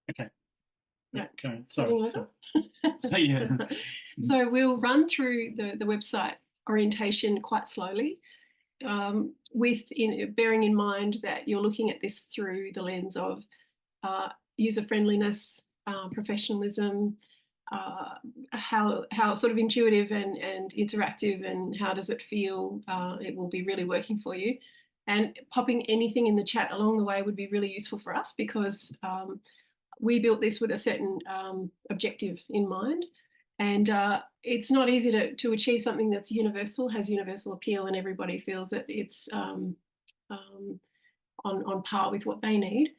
Okay. Yeah. Okay. Starting So, over. so yeah. So we'll run through the website orientation quite slowly, bearing in mind that you're looking at this through the lens of user friendliness, professionalism, how sort of intuitive and interactive, and how does it feel. It will be really working for you. And popping anything in the chat along the way would be really useful for us, because we built this with a certain objective in mind. And it's not easy to achieve something that's universal, has universal appeal, and everybody feels that it's on par with what they need.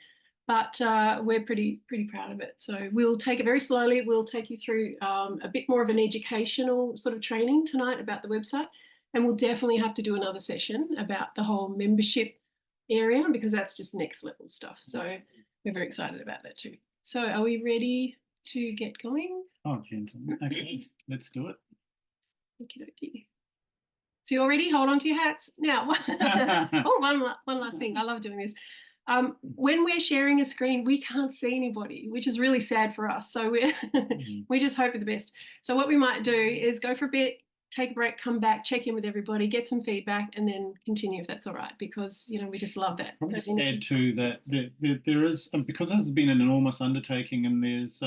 But we're pretty proud of it. So we'll take it very slowly. We'll take you through a bit more of an educational sort of training tonight about the website. And we'll definitely have to do another session about the whole membership area, because that's just next level stuff. So we're very excited about that too. So are we ready to get going? Oh, gentlemen. Okay, let's do it. Okie dokie. So you all ready? Hold on to your hats. Now, one last thing. I love doing this. When we're sharing a screen, we can't see anybody, which is really sad for us. So we just hope for the best. So what we might do is go for a bit, take a break, come back, check in with everybody, get some feedback, and then continue if that's all right, because, you know, we just love that. Probably just add to that, there is, because this has been an enormous undertaking, and there's,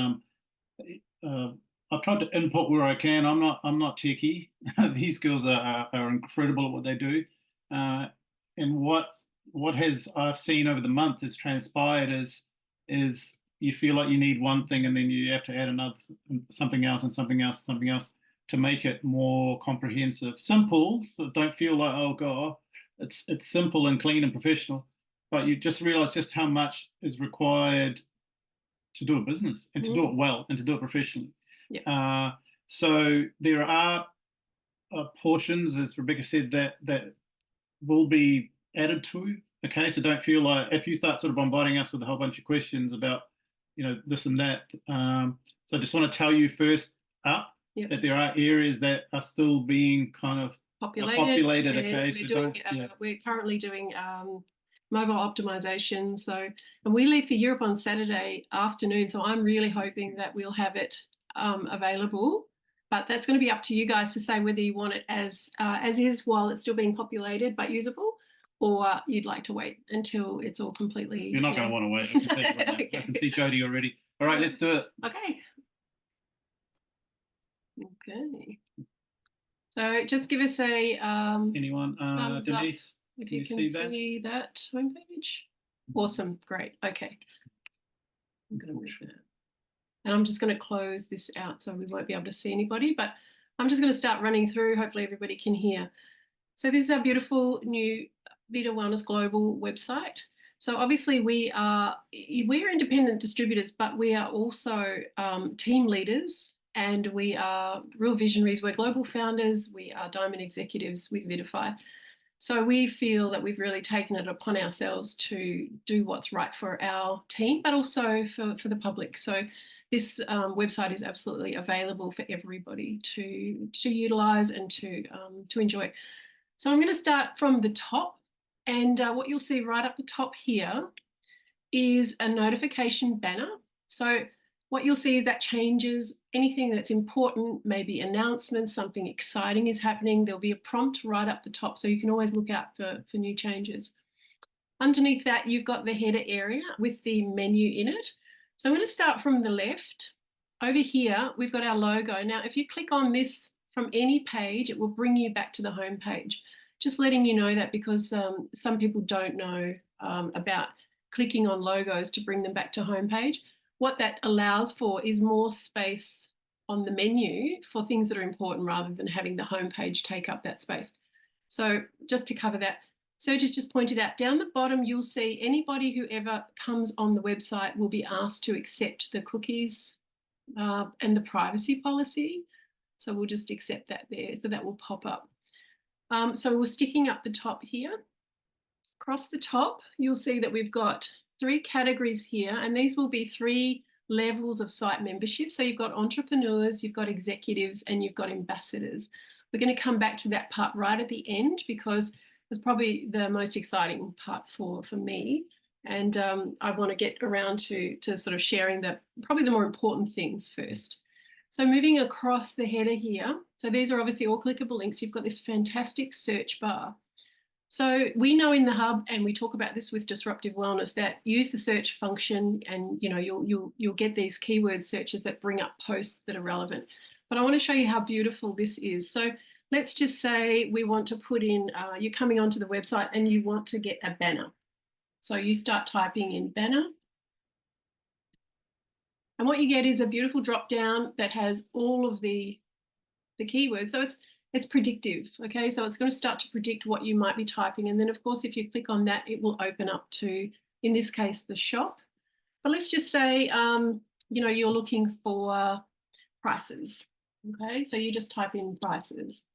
I've tried to input where I can. I'm not techie. These girls are incredible at what they do, and what has I've seen over the month has transpired is you feel like you need one thing, and then you have to add another something else and something else and something else to make it more comprehensive. Simple, so don't feel like, oh God, it's simple and clean and professional, but you just realize just how much is required to do a business, and to do it well, and to do it professionally. Yeah. So there are portions, as Rebecca said, that will be added to. Okay, so don't feel like if you start sort of bombarding us with a whole bunch of questions about, you know, this and that. So I just want to tell you first up that there are areas that are still being kind of populated. Okay, so we're currently doing mobile optimization. So, and we leave for Europe on Saturday afternoon. So I'm really hoping that we'll have it available. But that's going to be up to you guys to say whether you want it as is while it's still being populated but usable, or you'd like to wait until it's all completely. You're not going to want to wait. I can see right now. Okay. I can see Jody already. All right, let's do it. Okay. Okay. So just give us a anyone, Denise, if you can see that homepage. Awesome, great. Okay. I'm going to move that. And I'm just going to close this out so we won't be able to see anybody, but I'm just going to start running through. Hopefully everybody can hear. So this is our beautiful new Vita Wellness Global website. So obviously we're independent distributors, but we are also team leaders, and we are real visionaries. We're global founders. We are diamond executives with Vitify. So we feel that we've really taken it upon ourselves to do what's right for our team, but also for the public. So this website is absolutely available for everybody to utilize and to enjoy. So I'm going to start from the top, and what you'll see right up the top here is a notification banner. So what you'll see, that changes anything that's important, maybe announcements, something exciting is happening. There'll be a prompt right up the top, so you can always look out for new changes. Underneath that, you've got the header area with the menu in it. So I'm going to start from the left. Over here, we've got our logo. Now, if you click on this from any page, it will bring you back to the home page. Just letting you know that, because some people don't know about clicking on logos to bring them back to home page. What that allows for is more space on the menu for things that are important, rather than having the home page take up that space. So just to cover that, Serge has just pointed out down the bottom, you'll see anybody who ever comes on the website will be asked to accept the cookies and the privacy policy. So we'll just accept that there. So that will pop up. So we're sticking up the top here. Across the top, you'll see that we've got 3 categories here, and these will be 3 levels of site membership. So you've got entrepreneurs, you've got executives, and you've got ambassadors. We're going to come back to that part right at the end, because it's probably the most exciting part for me. And I want to get around to sort of sharing probably the more important things first. So moving across the header here, so these are obviously all clickable links. You've got this fantastic search bar. So we know in the hub, and we talk about this with Disruptive Wellness, that use the search function, and you'll get these keyword searches that bring up posts that are relevant. But I want to show you how beautiful this is. So let's just say we want to put in, you're coming onto the website and you want to get a banner. So you start typing in banner. And what you get is a beautiful drop down that has all of the keywords. So it's predictive, okay? So it's going to start to predict what you might be typing. And then, of course, if you click on that, it will open up to, in this case, the shop. But let's just say, you're looking for prices, okay? So you just type in prices.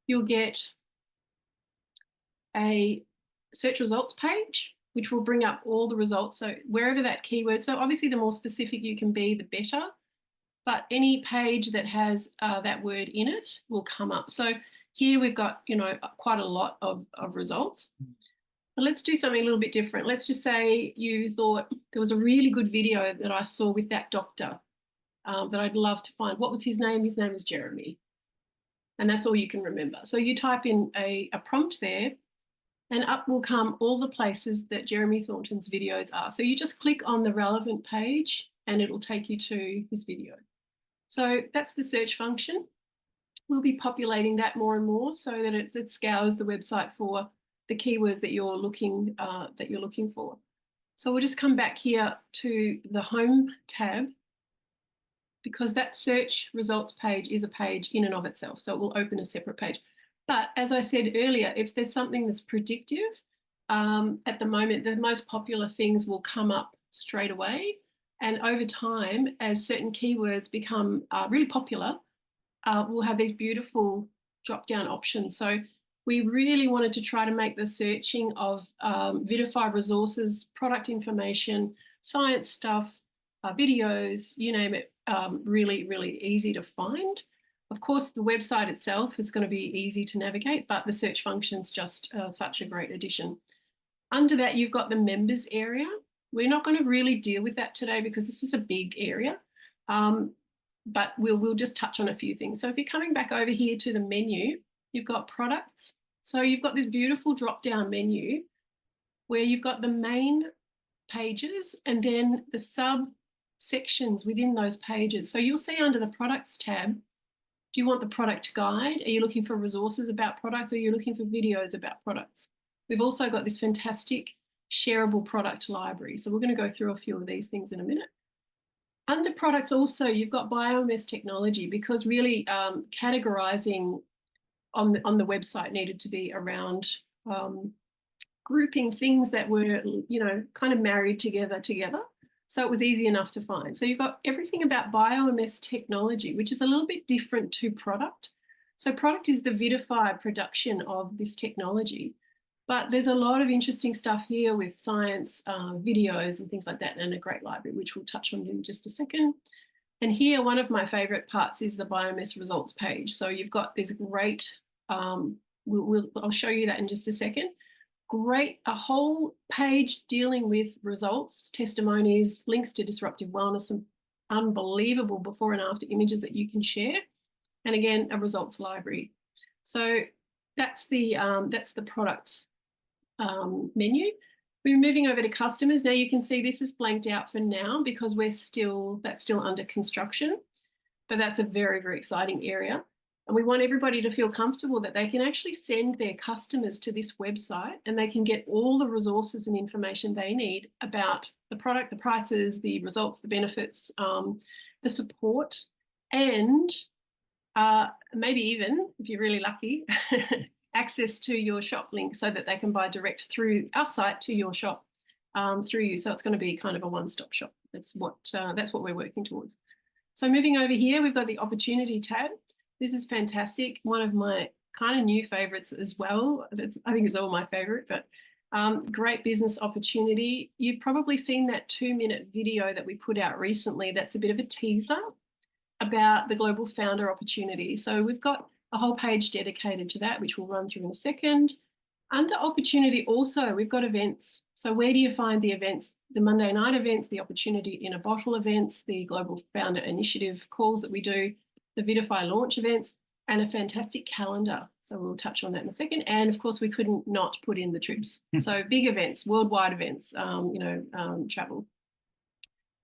You'll get a search results page, which will bring up all the results. So wherever that keyword, so obviously the more specific you can be, the better. But any page that has that word in it will come up. So here we've got, quite a lot of results. But let's do something a little bit different. Let's just say you thought there was a really good video that I saw with that doctor that I'd love to find. What was his name? His name was Jeremy. And that's all you can remember. So you type in a prompt there, and up will come all the places that Jeremy Thornton's videos are. So you just click on the relevant page and it'll take you to his video. So that's the search function. We'll be populating that more and more so that it scours the website for the keywords that you're looking for. So we'll just come back here to the home tab, because that search results page is a page in and of itself. So it will open a separate page. But as I said earlier, if there's something that's predictive, at the moment, the most popular things will come up straight away. And over time, as certain keywords become really popular, we'll have these beautiful drop-down options. So we really wanted to try to make the searching of Vidify resources, product information, science stuff, videos, you name it, really, really easy to find. Of course, the website itself is going to be easy to navigate, but the search function's just such a great addition. Under that, you've got the members area. We're not going to really deal with that today because this is a big area, but we'll just touch on a few things. So if you're coming back over here to the menu, you've got products. So you've got this beautiful drop-down menu where you've got the main pages and then the sub-sections within those pages. So you'll see under the products tab, do you want the product guide? Are you looking for resources about products? Or are you looking for videos about products? We've also got this fantastic shareable product library. So we're going to go through a few of these things in a minute. Under products also, you've got bioMS technology, because really categorizing on the website needed to be around grouping things that were, kind of married together. So it was easy enough to find. So you've got everything about bioMS technology, which is a little bit different to product. So product is the Vidify production of this technology. But there's a lot of interesting stuff here with science, videos and things like that, and a great library, which we'll touch on in just a second. And here, one of my favorite parts is the bioMS results page. So you've got this great, I'll show you that in just a second. Great, a whole page dealing with results, testimonies, links to Disruptive Wellness, some unbelievable before and after images that you can share. And again, a results library. So that's the products menu. We're moving over to customers. Now you can see this is blanked out for now because that's still under construction, but that's a very, very exciting area. And we want everybody to feel comfortable that they can actually send their customers to this website and they can get all the resources and information they need about the product, the prices, the results, the benefits, the support, and maybe even, if you're really lucky, access to your shop link so that they can buy direct through our site to your shop through you. So it's going to be kind of a one-stop shop. That's what we're working towards. So moving over here, we've got the opportunity tab. This is fantastic. One of my kind of new favorites as well. I think it's all my favorite, but great business opportunity. You've probably seen that 2-minute video that we put out recently. That's a bit of a teaser about the Global Founder Opportunity. So we've got a whole page dedicated to that, which we'll run through in a second. Under opportunity also, we've got events. So where do you find the events? The Monday night events, the Opportunity in a Bottle events, the Global Founder Initiative calls that we do, the Vidify launch events, and a fantastic calendar. So we'll touch on that in a second. And of course, we couldn't not put in the trips. So big events, worldwide events, travel.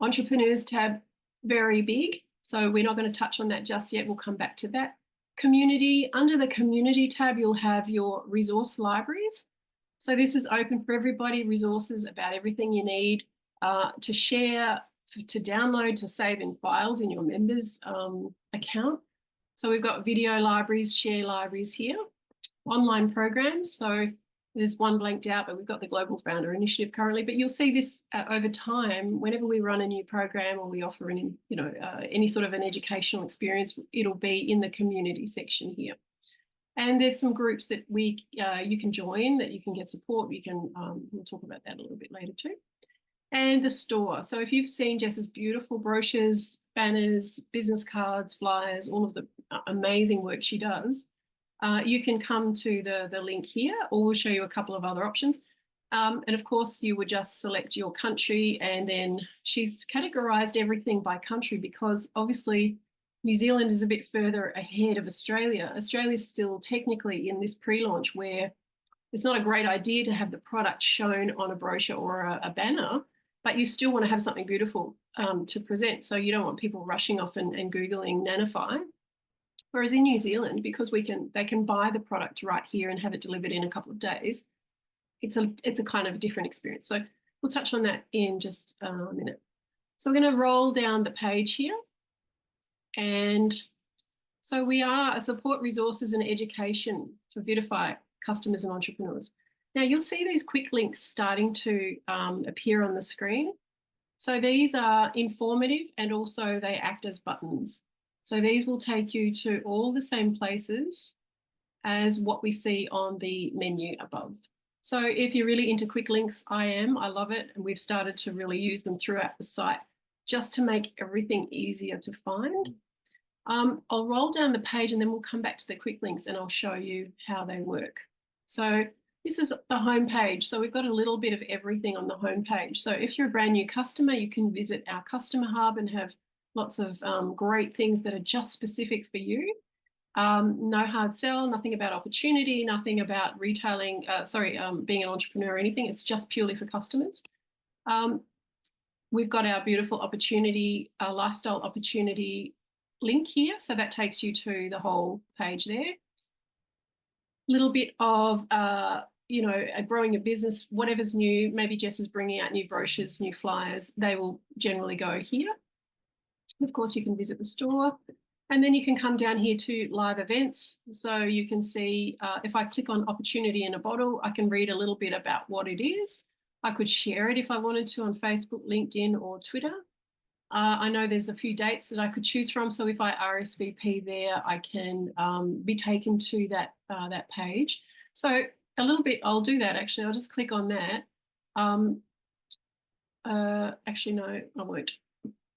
Entrepreneurs tab, very big. So we're not going to touch on that just yet. We'll come back to that. Community, under the community tab, you'll have your resource libraries. So this is open for everybody, resources about everything you need to share, to download, to save in files in your members account. So we've got video libraries, share libraries here, online programs. So there's one blanked out, but we've got the Global Founder Initiative currently. But you'll see this over time. Whenever we run a new program or we offer any sort of an educational experience, it'll be in the community section here. And there's some groups that you can join, that you can get support. We'll talk about that a little bit later too. And the store. So if you've seen Jess's beautiful brochures, banners, business cards, flyers, all of the amazing work she does, you can come to the link here, or we'll show you a couple of other options. And of course, you would just select your country, and then she's categorized everything by country because obviously New Zealand is a bit further ahead of Australia. Australia's still technically in this pre-launch where it's not a great idea to have the product shown on a brochure or a banner, but you still want to have something beautiful to present. So you don't want people rushing off and Googling Nanify. Whereas in New Zealand, because they can buy the product right here and have it delivered in a couple of days, it's a kind of different experience. So we'll touch on that in just a minute. So we're going to roll down the page here. And so we are a support resources and education for Vidify customers and entrepreneurs. Now you'll see these quick links starting to appear on the screen. So these are informative and also they act as buttons. So these will take you to all the same places as what we see on the menu above. So if you're really into quick links, I love it. And we've started to really use them throughout the site just to make everything easier to find. I'll roll down the page and then we'll come back to the quick links and I'll show you how they work. So this is the home page. So we've got a little bit of everything on the home page. So if you're a brand new customer, you can visit our customer hub and have lots of great things that are just specific for you. No hard sell, nothing about opportunity, nothing about retailing, being an entrepreneur or anything. It's just purely for customers. We've got our beautiful opportunity, lifestyle opportunity link here. So that takes you to the whole page there. Little bit of, growing a business, whatever's new. Maybe Jess is bringing out new brochures, new flyers. They will generally go here. Of course, you can visit the store. And then you can come down here to live events. So you can see if I click on Opportunity in a Bottle, I can read a little bit about what it is. I could share it if I wanted to on Facebook, LinkedIn, or Twitter. I know there's a few dates that I could choose from. So if I RSVP there, I can be taken to that page. So a little bit, I'll do that actually. I'll just click on that. Actually, no, I won't.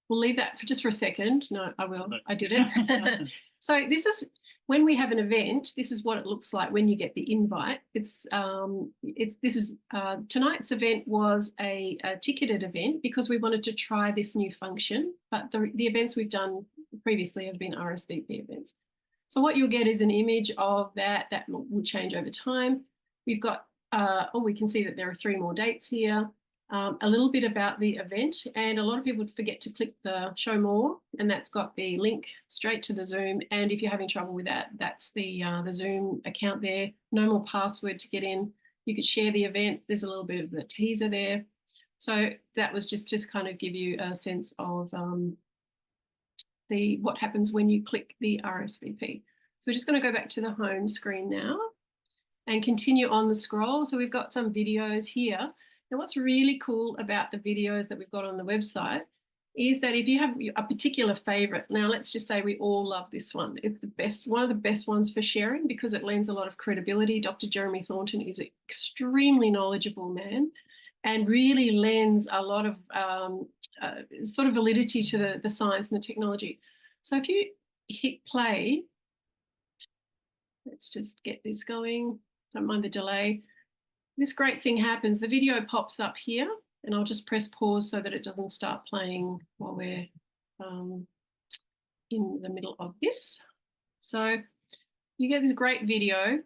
We'll leave that for a second. No, I will. I did it. So this is when we have an event. This is what it looks like when you get the invite. Tonight's event was a ticketed event because we wanted to try this new function. But the events we've done previously have been RSVP events. So what you'll get is an image of that. That will change over time. We've got. We can see that there are 3 more dates here. A little bit about the event, and a lot of people forget to click the show more, and that's got the link straight to the Zoom. And if you're having trouble with that, that's the Zoom account there. No more password to get in. You could share the event. There's a little bit of the teaser there. So that was just kind of give you a sense of what happens when you click the RSVP. So we're just going to go back to the home screen now and continue on the scroll. So we've got some videos here. Now, what's really cool about the videos that we've got on the website is that if you have a particular favorite, now let's just say we all love this one. It's the best, one of the best ones for sharing because it lends a lot of credibility. Dr. Jeremy Thornton is an extremely knowledgeable man and really lends a lot of sort of validity to the science and the technology. So if you hit play, let's just get this going. Don't mind the delay. this great thing happens. The video pops up here, and I'll just press pause so that it doesn't start playing while we're in the middle of this. So you get this great video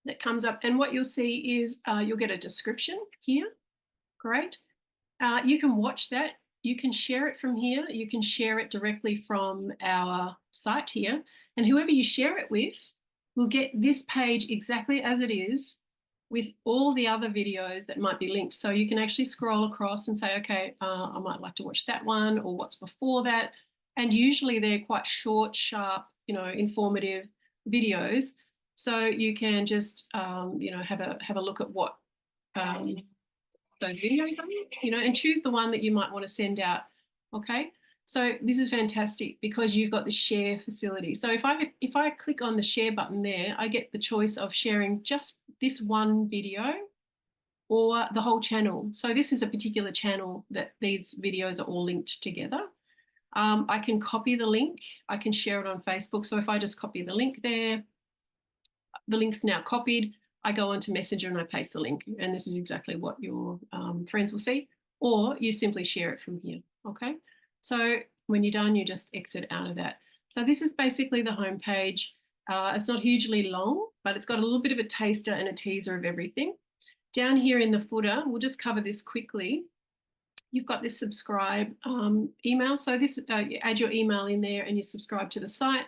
that comes up, and what you'll see is you'll get a description here. Great. You can watch that. You can share it from here. You can share it directly from our site here, and whoever you share it with will get this page exactly as it is with all the other videos that might be linked. So you can actually scroll across and say, okay, I might like to watch that one or what's before that. And usually they're quite short, sharp, informative videos. So you can just, have a look at what those videos are, and choose the one that you might want to send out. Okay. So this is fantastic because you've got the share facility. So if I click on the share button there, I get the choice of sharing just this one video or the whole channel. So this is a particular channel that these videos are all linked together. I can copy the link. I can share it on Facebook. So if I just copy the link there, the link's now copied. I go onto Messenger and I paste the link. And this is exactly what your friends will see. Or you simply share it from here. Okay. So when you're done, you just exit out of that. So this is basically the homepage. It's not hugely long, but it's got a little bit of a taster and a teaser of everything. Down here in the footer, we'll just cover this quickly. You've got this subscribe email. So this, you add your email in there and you subscribe to the site.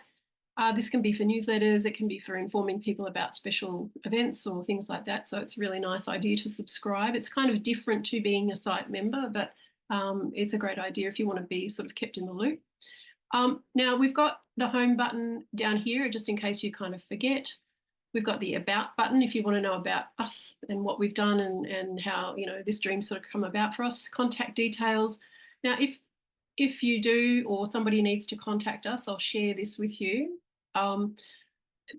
This can be for newsletters. It can be for informing people about special events or things like that. So it's a really nice idea to subscribe. It's kind of different to being a site member, but it's a great idea if you want to be sort of kept in the loop. Now we've got the home button down here, just in case you kind of forget. We've got the about button if you want to know about us and what we've done and how, this dream sort of come about for us. Contact details. Now, if you do or somebody needs to contact us, I'll share this with you.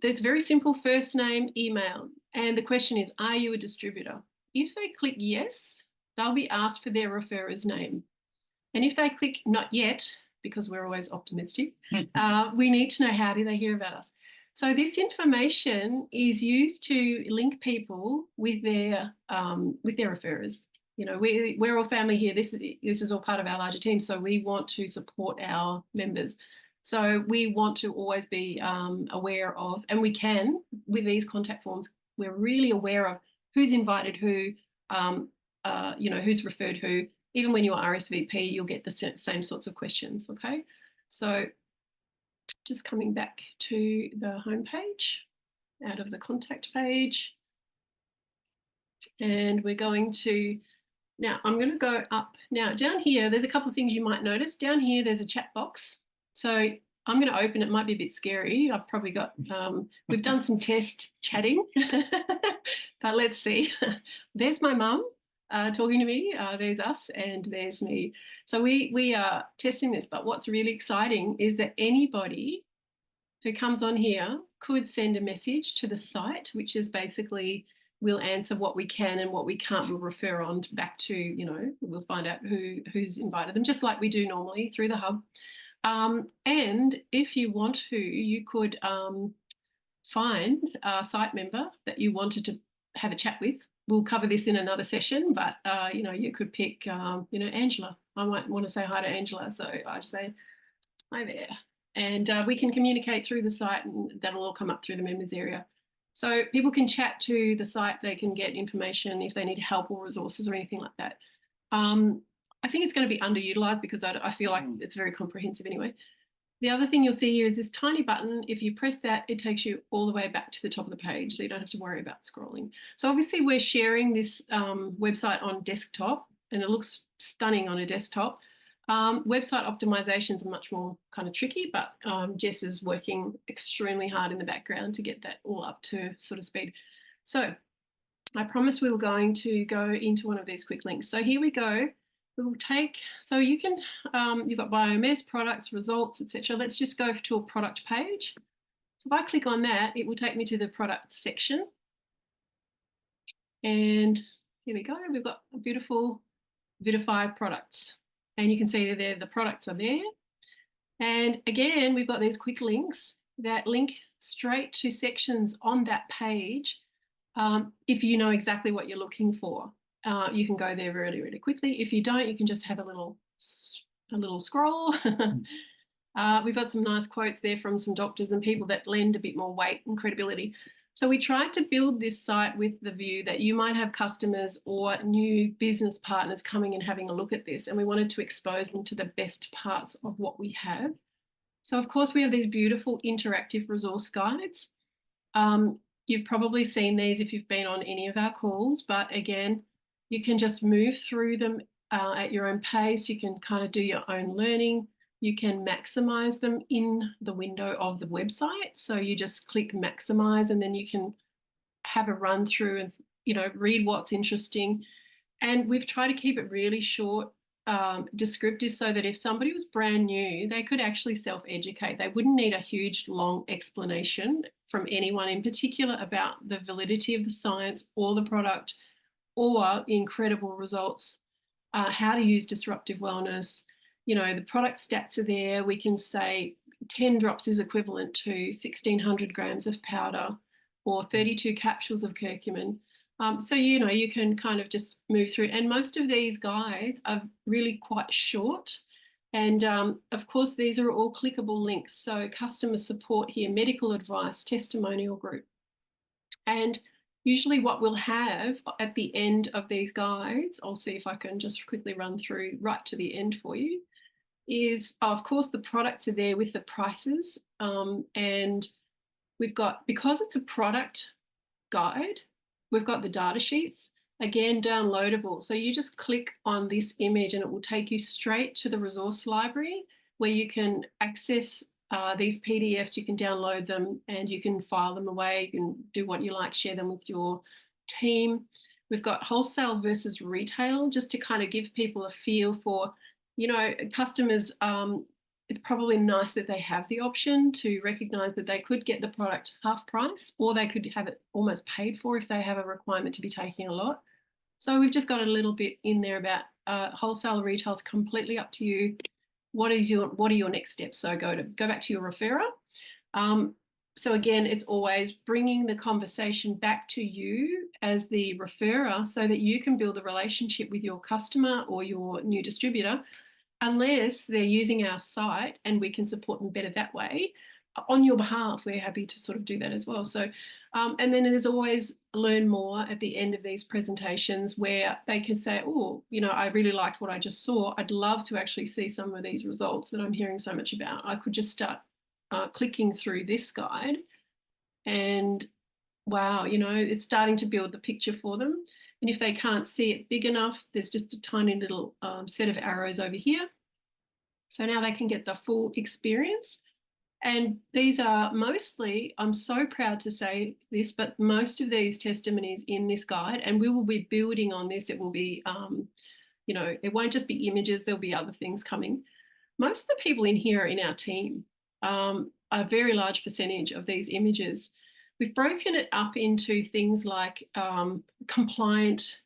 It's very simple: first name, email. And the question is, are you a distributor? If they click yes, they'll be asked for their referrer's name. And if they click not yet, because we're always optimistic, we need to know, how do they hear about us? So this information is used to link people with their referrers. We're all family here. This is all part of our larger team. So we want to support our members. So we want to always be aware of, and we can, with these contact forms, we're really aware of who's invited who, who's referred who. Even when you're RSVP, you'll get the same sorts of questions, okay? So just coming back to the home page, out of the contact page. And we're going to, now I'm going to go up. Now down here, there's a couple of things you might notice. Down here, there's a chat box. So I'm going to open it. Might be a bit scary. I've probably got, we've done some test chatting, but let's see. There's my mum talking to me. There's us and there's me. So we are testing this, but what's really exciting is that anybody who comes on here could send a message to the site, which is basically, we'll answer what we can, and what we can't, we'll refer on back to, we'll find out who's invited them, just like we do normally through the hub. And if you want to, you could find a site member that you wanted to have a chat with. We'll cover this in another session, but you could pick, Angela. I might want to say hi to Angela, so I just say hi there, and we can communicate through the site, and that'll all come up through the members area. So people can chat to the site. They can get information if they need help or resources or anything like that. I think it's going to be underutilized because I feel like it's very comprehensive anyway. The other thing you'll see here is this tiny button. If you press that, it takes you all the way back to the top of the page, so you don't have to worry about scrolling. So obviously we're sharing this website on desktop, and it looks stunning on a desktop. Website optimizations are much more kind of tricky, but Jess is working extremely hard in the background to get that all up to sort of speed. So I promised we were going to go into one of these quick links. So here we go. We'll take, so you can, you've got Biomes, products, results, etc. Let's just go to a product page. So if I click on that, it will take me to the product section. And here we go. We've got a beautiful Vitify products. And you can see there the products are there. And again, we've got these quick links that link straight to sections on that page If you know exactly what you're looking for, you can go there really, really quickly. If you don't, you can just have a little scroll. We've got some nice quotes there from some doctors and people that lend a bit more weight and credibility. So we tried to build this site with the view that you might have customers or new business partners coming and having a look at this, and we wanted to expose them to the best parts of what we have. So of course we have these beautiful interactive resource guides. You've probably seen these if you've been on any of our calls, but again, you can just move through them at your own pace. You can kind of do your own learning. You can maximize them in the window of the website. So you just click maximize and then you can have a run through and, you know, read what's interesting. And we've tried to keep it really short, descriptive, so that if somebody was brand new, they could actually self-educate. They wouldn't need a huge, long explanation from anyone in particular about the validity of the science or the product or the incredible results, how to use disruptive wellness. You know, the product stats are there. We can say 10 drops is equivalent to 1,600 grams of powder or 32 capsules of curcumin. So, you know, you can kind of just move through. And most of these guides are really quite short. And of course, these are all clickable links. So customer support here, medical advice, testimonial group. And usually what we'll have at the end of these guides, I'll see if I can just quickly run through right to the end for you, is, of course, the products are there with the prices. And we've got, because it's a product guide, we've got the data sheets, again, downloadable. So you just click on this image and it will take you straight to the resource library where you can access these PDFs, you can download them and you can file them away. You can do what you like, share them with your team. We've got wholesale versus retail, just to kind of give people a feel for, you know, customers. It's probably nice that they have the option to recognize that they could get the product half price or they could have it almost paid for if they have a requirement to be taking a lot. So we've just got a little bit in there about wholesale, retail is completely up to you. What are your next steps? So go back to your referrer. So again, it's always bringing the conversation back to you as the referrer so that you can build a relationship with your customer or your new distributor, unless they're using our site and we can support them better that way. On your behalf, we're happy to sort of do that as well. So, and then there's always learn more at the end of these presentations where they can say, oh, you know, I really liked what I just saw. I'd love to actually see some of these results that I'm hearing so much about. I could just start clicking through this guide and wow, you know, it's starting to build the picture for them. And if they can't see it big enough, there's just a tiny little set of arrows over here. So now they can get the full experience. And these are mostly, I'm so proud to say this, but most of these testimonies in this guide, and we will be building on this, it will be, you know, it won't just be images, there'll be other things coming. Most of the people in here are in our team. A very large percentage of these images. We've broken it up into things like compliant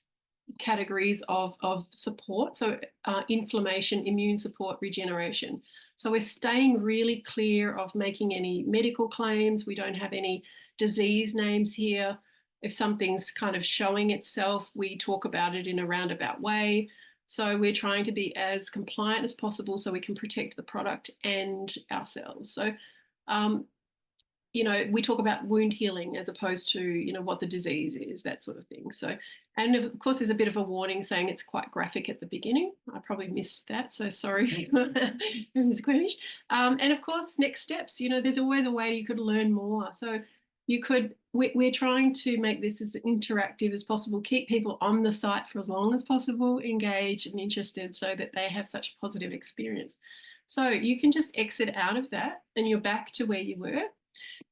categories of support. So inflammation, immune support, regeneration. So we're staying really clear of making any medical claims. We don't have any disease names here. If something's kind of showing itself, we talk about it in a roundabout way. So we're trying to be as compliant as possible so we can protect the product and ourselves. So, you know, we talk about wound healing as opposed to, you know, what the disease is, that sort of thing. So, and of course, there's a bit of a warning saying it's quite graphic at the beginning. I probably missed that, so sorry, Ms. Quinch. And of course, next steps. You know, there's always a way you could learn more. So you could, we're trying to make this as interactive as possible, keep people on the site for as long as possible, engaged and interested so that they have such a positive experience. So you can just exit out of that and you're back to where you were.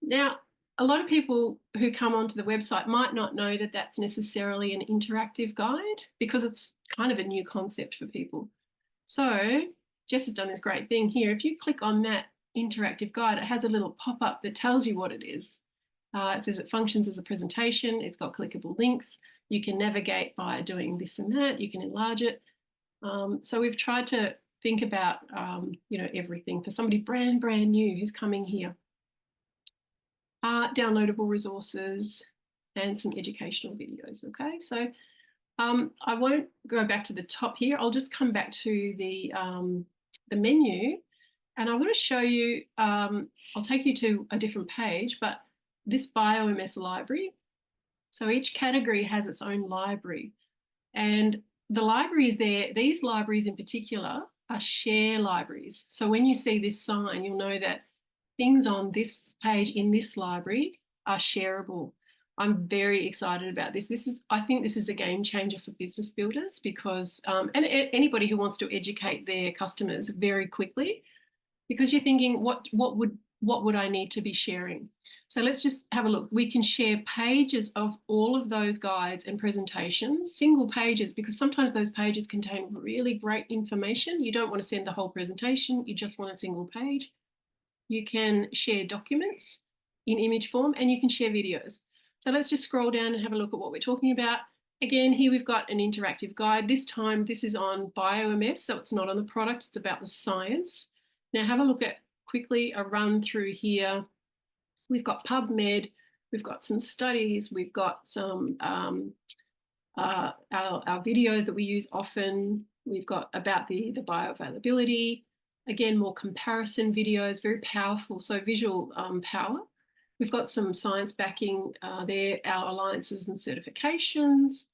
Now, a lot of people who come onto the website might not know that that's necessarily an interactive guide because it's kind of a new concept for people. So Jess has done this great thing here. If you click on that interactive guide, it has a little pop-up that tells you what it is. It says it functions as a presentation. It's got clickable links. You can navigate by doing this and that. You can enlarge it. So we've tried to think about, you know, everything for somebody brand new who's coming here. Downloadable resources. and some educational videos. Okay, so I won't go back to the top here. I'll just come back to the menu, and I want to show you, I'll take you to a different page, but this BioMS library. So each category has its own library, and the libraries there, these libraries in particular, are share libraries. So when you see this sign, you'll know that things on this page in this library are shareable. I'm very excited about this. I think this is a game changer for business builders because, and anybody who wants to educate their customers very quickly, because you're thinking, what would I need to be sharing? So let's just have a look. We can share pages of all of those guides and presentations, single pages, because sometimes those pages contain really great information. You don't want to send the whole presentation. You just want a single page. You can share documents in image form, and you can share videos. So let's just scroll down and have a look at what we're talking about. Again, here we've got an interactive guide. This time, this is on BioMS, so it's not on the product, it's about the science. Now have a look at quickly a run through here. We've got PubMed, we've got some studies, we've got some our videos that we use often. We've got about the bioavailability. Again, more comparison videos, very powerful, so visual power. We've got some science backing there, our alliances and certifications,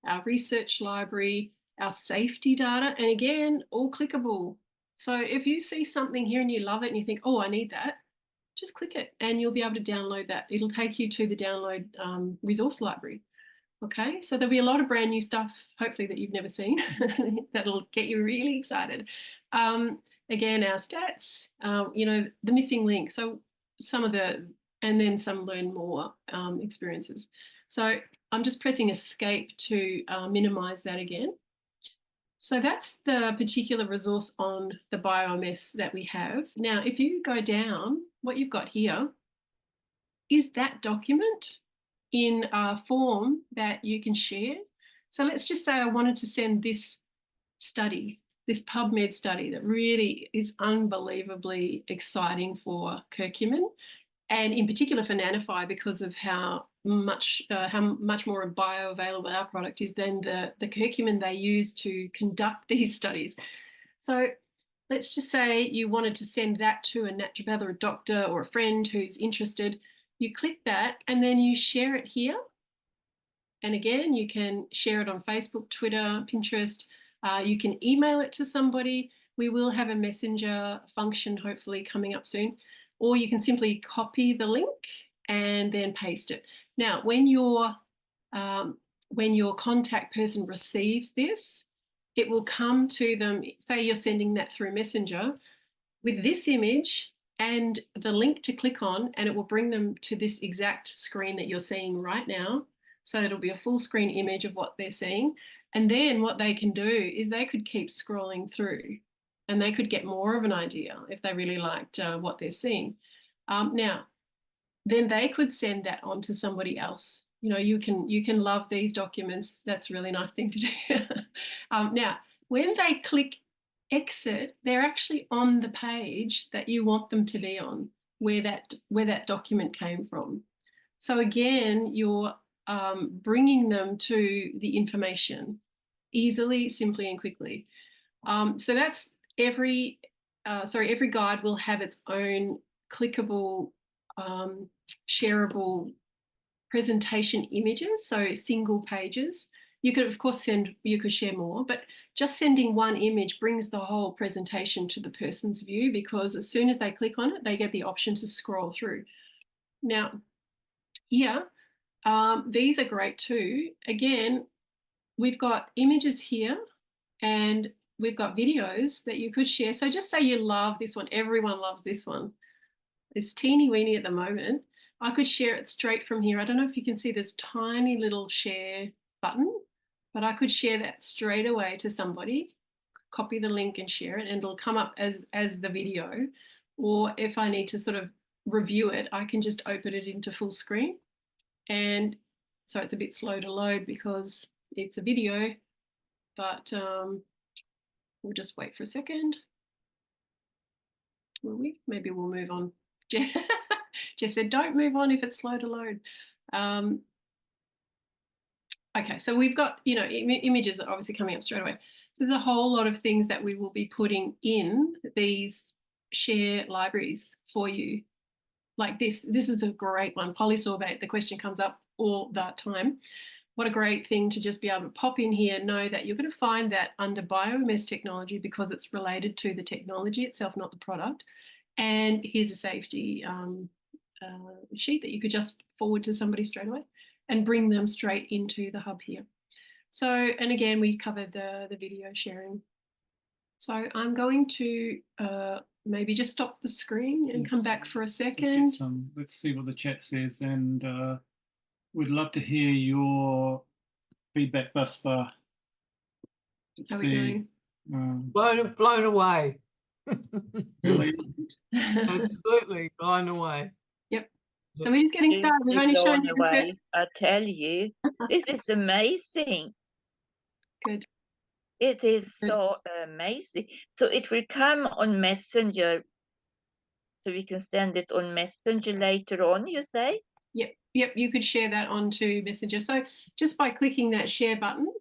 our research library, our safety data, and again, all clickable. So if you see something here and you love it and you think, oh, I need that, just click it and you'll be able to download that. It'll take you to the download resource library. Okay, so there'll be a lot of brand new stuff, hopefully, that you've never seen. That'll get you really excited. Again, our stats, the missing link. So some of the, and then some learn more experiences. So I'm just pressing escape to minimize that again. So that's the particular resource on the BioMS that we have. Now, if you go down, what you've got here is that document in a form that you can share. So let's just say I wanted to send this study, this PubMed study that really is unbelievably exciting for curcumin, and in particular for Nanophy because of how much more bioavailable our product is than the curcumin they use to conduct these studies. So let's just say you wanted to send that to a naturopath or a doctor or a friend who's interested. You click that and then you share it here. And again, you can share it on Facebook, Twitter, Pinterest. You can email it to somebody. We will have a messenger function hopefully coming up soon. Or you can simply copy the link and then paste it. Now, when your contact person receives this, it will come to them, say you're sending that through Messenger, with this image and the link to click on, and it will bring them to this exact screen that you're seeing right now. So it'll be a full screen image of what they're seeing. And then what they can do is they could keep scrolling through and they could get more of an idea if they really liked what they're seeing. Now, then they could send that on to somebody else. You can love these documents. That's a really nice thing to do. Now, when they click exit, they're actually on the page that you want them to be on, where that document came from. So again, you're bringing them to the information easily, simply, and quickly. So that's every guide will have its own clickable, shareable presentation images, so single pages. You could, of course, share more, but just sending one image brings the whole presentation to the person's view, because as soon as they click on it, they get the option to scroll through. Now, here, these are great too. Again, we've got images here and we've got videos that you could share. So just say you love this one. Everyone loves this one. It's teeny weeny at the moment. I could share it straight from here. I don't know if you can see this tiny little share button, but I could share that straight away to somebody, copy the link and share it, and it'll come up as the video. Or if I need to sort of review it, I can just open it into full screen. And so it's a bit slow to load because it's a video, but we'll just wait for a second. Will we? Maybe we'll move on. Jess said, don't move on if it's slow to load. Okay, so we've got, images are obviously coming up straight away. So there's a whole lot of things that we will be putting in these share libraries for you. Like this is a great one. Polysorbate, the question comes up all the time. What a great thing to just be able to pop in here, know that you're going to find that under BioMS technology because it's related to the technology itself, not the product. And here's a safety sheet that you could just forward to somebody straight away and bring them straight into the hub here. So, and again, we covered the video sharing. So I'm going to maybe just stop the screen and come back for a second. Let's see what the chat says, and we'd love to hear your feedback thus far. How are we going? Blown away. Really? Absolutely blown away. Yep. So we're just getting started. We've only shown you the first. I tell you, this is amazing. Good. It is so amazing. So it will come on Messenger, so we can send it on Messenger later on, you say? Yep. You could share that onto Messenger. So just by clicking that share button,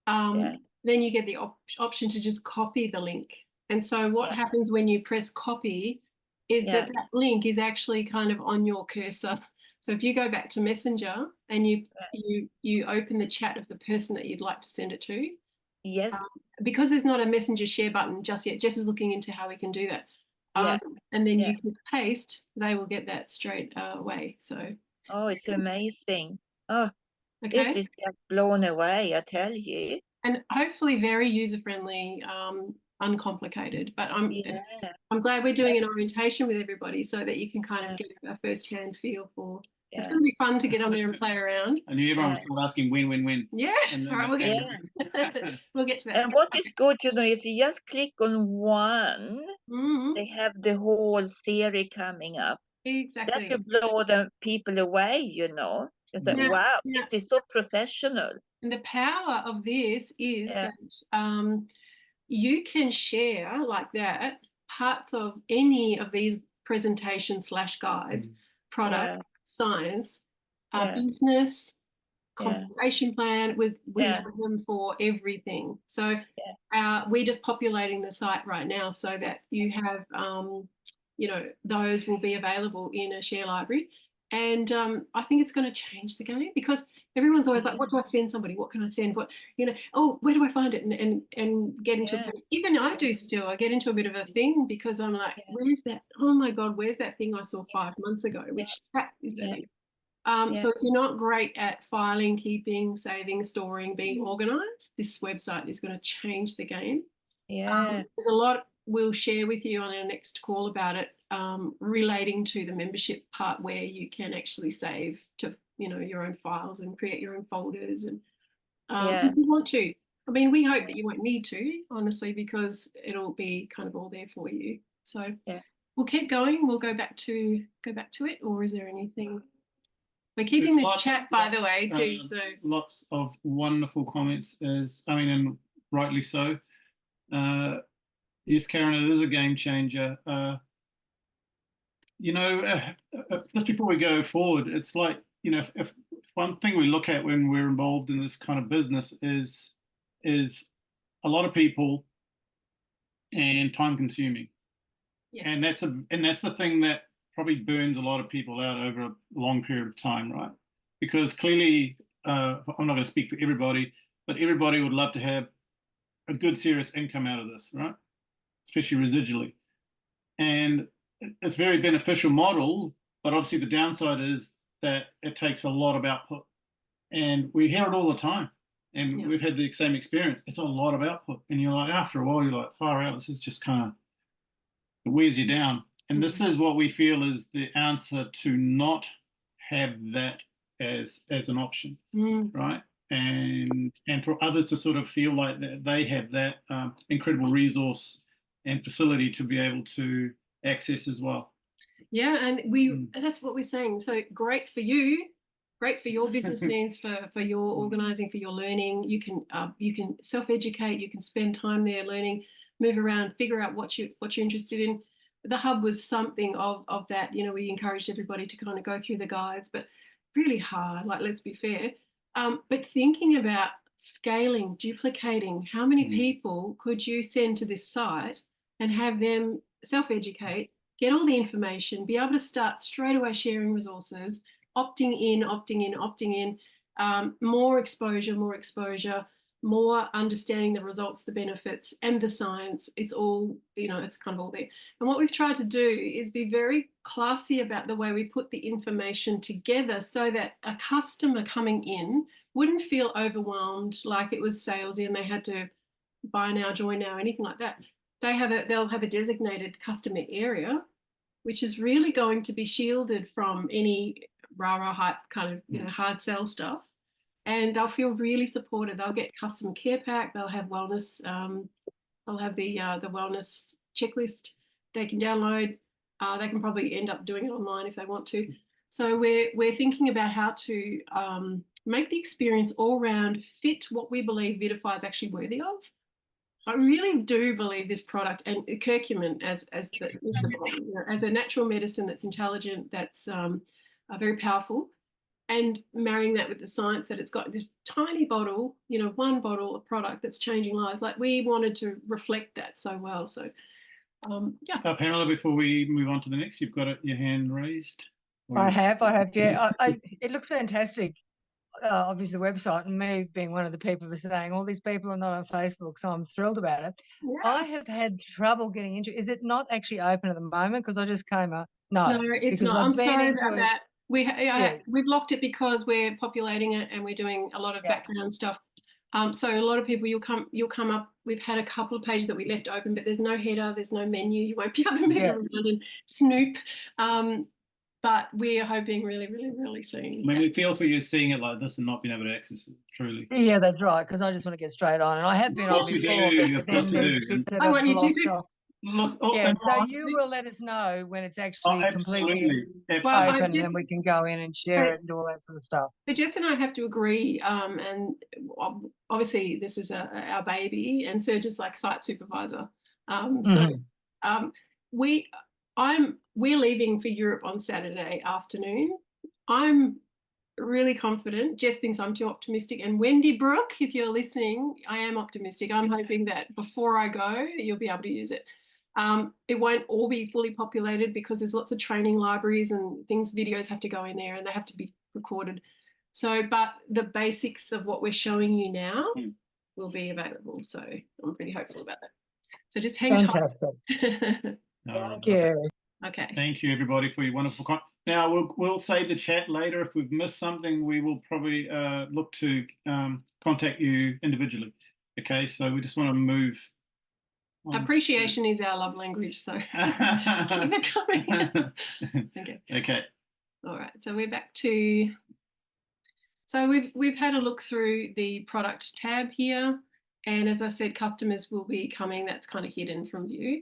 then you get the option to just copy the link. And so what happens when you press copy is that link is actually kind of on your cursor. So if you go back to Messenger and you open the chat of the person that you'd like to send it to. Yes. Because there's not a Messenger share button just yet, Jess is looking into how we can do that. And then you click paste, they will get that straight away. So. Oh, it's amazing. Oh, okay. This is just blown away, I tell you. And hopefully very user-friendly, uncomplicated. But I'm glad we're doing an orientation with everybody so that you can kind of get a first-hand feel for. It's going to be fun to get on there and play around. I knew everyone was still asking when. Yeah. All right, we'll get to that. We'll get to that. And what is good, if you just click on one, they have the whole series coming up. Exactly. That will blow the people away, It's like, wow, this is so professional. And the power of this is that you can share like that parts of any of these presentations / guides, product, science, business, compensation plan. We have them for everything. So we're just populating the site right now so that you have, those will be available in a share library. And I think it's going to change the game because everyone's always like, what do I send somebody? What can I send? Where do I find it? And get into it. Even I do still. I get into a bit of a thing because I'm like, where's that? Oh my God, where's that thing I saw 5 months ago? Which crap is that thing? So if you're not great at filing, keeping, saving, storing, being organized, this website is going to change the game. There's a lot we'll share with you on our next call about it, relating to the membership part where you can actually save to your own files and create your own folders and if you want to. I mean, we hope that you won't need to, honestly, because it'll be kind of all there for you. So we'll keep going. We'll go back to it, or is there anything? We're keeping this chat, by the way, too. So lots of wonderful comments, and rightly so. Yes, Karen, it is a game changer. Just before we go forward, it's like, if one thing we look at when we're involved in this kind of business is a lot of people and time consuming. Yes. And that's the thing that probably burns a lot of people out over a long period of time, right? Because clearly, I'm not going to speak for everybody, but everybody would love to have a good, serious income out of this, right? Especially residually. And it's a very beneficial model, but obviously the downside is that it takes a lot of output. And we hear it all the time. And we've had the same experience. It's a lot of output. And you're like, after a while, you're like, far out, this is just kind of, it wears you down. And this is what we feel is the answer to not have that as an option, right? And for others to sort of feel like that they have that incredible resource and facility to be able to access as well. Yeah, and that's what we're saying. So great for you, great for your business needs, for your organizing, for your learning. You can self-educate, you can spend time there learning, move around, figure out what you're interested in. The hub was something of that. We encouraged everybody to kind of go through the guides, but really hard, like, let's be fair. But thinking about scaling, duplicating, how many Mm. people could you send to this site and have them self-educate, get all the information, be able to start straight away sharing resources, opting in, more exposure, more understanding the results, the benefits, and the science. It's all, it's kind of all there. And what we've tried to do is be very classy about the way we put the information together so that a customer coming in wouldn't feel overwhelmed like it was salesy and they had to buy now, join now, anything like that. They'll have a designated customer area, which is really going to be shielded from any rah-rah hype kind of hard sell stuff. And they'll feel really supported. They'll get customer care pack. They'll have wellness. They'll have the wellness checklist they can download. They can probably end up doing it online if they want to. So we're thinking about how to make the experience all round fit what we believe Vitify is actually worthy of. I really do believe this product and curcumin as the bomb, as a natural medicine that's intelligent, that's very powerful. And marrying that with the science that it's got this tiny bottle, one bottle of product that's changing lives. Like, we wanted to reflect that so well. So, yeah. Pamela, before we move on to the next, you've got your hand raised. I have, yeah. It looks fantastic. Obviously, the website, and me being one of the people who are saying all these people are not on Facebook, so I'm thrilled about it. Yeah. I have had trouble getting into. Is it not actually open at the moment? Because I just came up. No, it's not. I'm sorry about that. We've locked it because we're populating it and we're doing a lot of background stuff. So a lot of people, you'll come up. We've had a couple of pages that we left open, but there's no header, there's no menu. You won't be able to move around and snoop. But we're hoping really, really, really soon. I mean, we feel for you seeing it like this and not being able to access it, truly. Yeah, that's right, because I just want to get straight on. And I have been on before. Of course you do. I want you to too. Yeah, so you will let us know when it's actually completely open, and we can go in and share it and do all that sort of stuff. So Jess and I have to agree, and obviously this is our baby, and Serge is like site supervisor. We're leaving for Europe on Saturday afternoon. I'm really confident. Jess thinks I'm too optimistic, and Wendy Brooke, if you're listening, I am optimistic. I'm hoping that before I go, you'll be able to use it. It won't all be fully populated because there's lots of training libraries and things, videos have to go in there and they have to be recorded. So, but the basics of what we're showing you now will be available. So I'm pretty hopeful about that. So just hang tight. Thank you. Okay. Thank you, everybody, for your wonderful comment. Now, we'll save the chat later. If we've missed something, we will probably look to contact you individually. Okay, so we just want to move. Appreciation is our love language, so keep it coming. Okay. All right, so we're back to. So we've had a look through the product tab here, and as I said, customers will be coming. That's kind of hidden from view.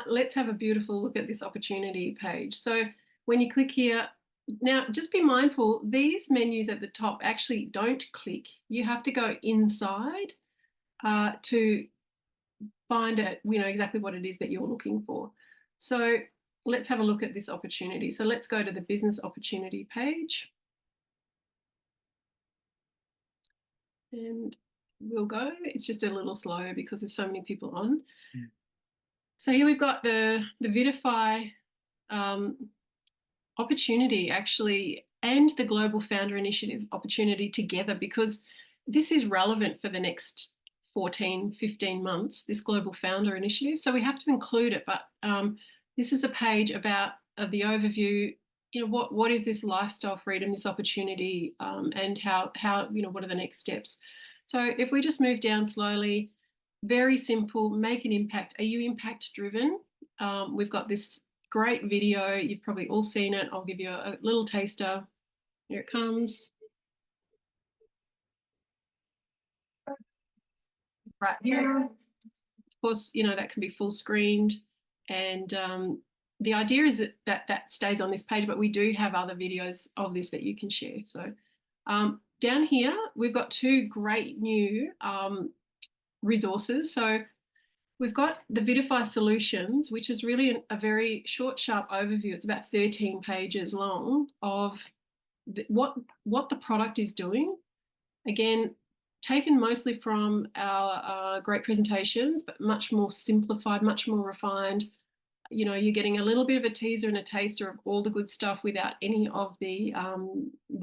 Let's have a beautiful look at this opportunity page. So when you click here, now just be mindful, these menus at the top actually don't click. You have to go inside to find it, exactly what it is that you're looking for. So let's have a look at this opportunity. So let's go to the business opportunity page. And we'll go. It's just a little slow because there's so many people on. So here we've got the Vitify opportunity actually, and the Global Founder Initiative opportunity together, because this is relevant for the next 14, 15 months, this Global Founder Initiative. So we have to include it, but this is a page about the overview, what is this lifestyle freedom, this opportunity, and how what are the next steps. So if we just move down slowly, very simple, make an impact. Are you impact driven? We've got this great video. You've probably all seen it. I'll give you a little taster. Here it comes. Right here. Of course, that can be full screened. And the idea is that stays on this page, but we do have other videos of this that you can share. So down here, we've got two great new resources. So we've got the Vitify Solutions, which is really a very short, sharp overview. It's about 13 pages long of what the product is doing Again, taken mostly from our great presentations, but much more simplified, much more refined. You know, you're getting a little bit of a teaser and a taster of all the good stuff without any of the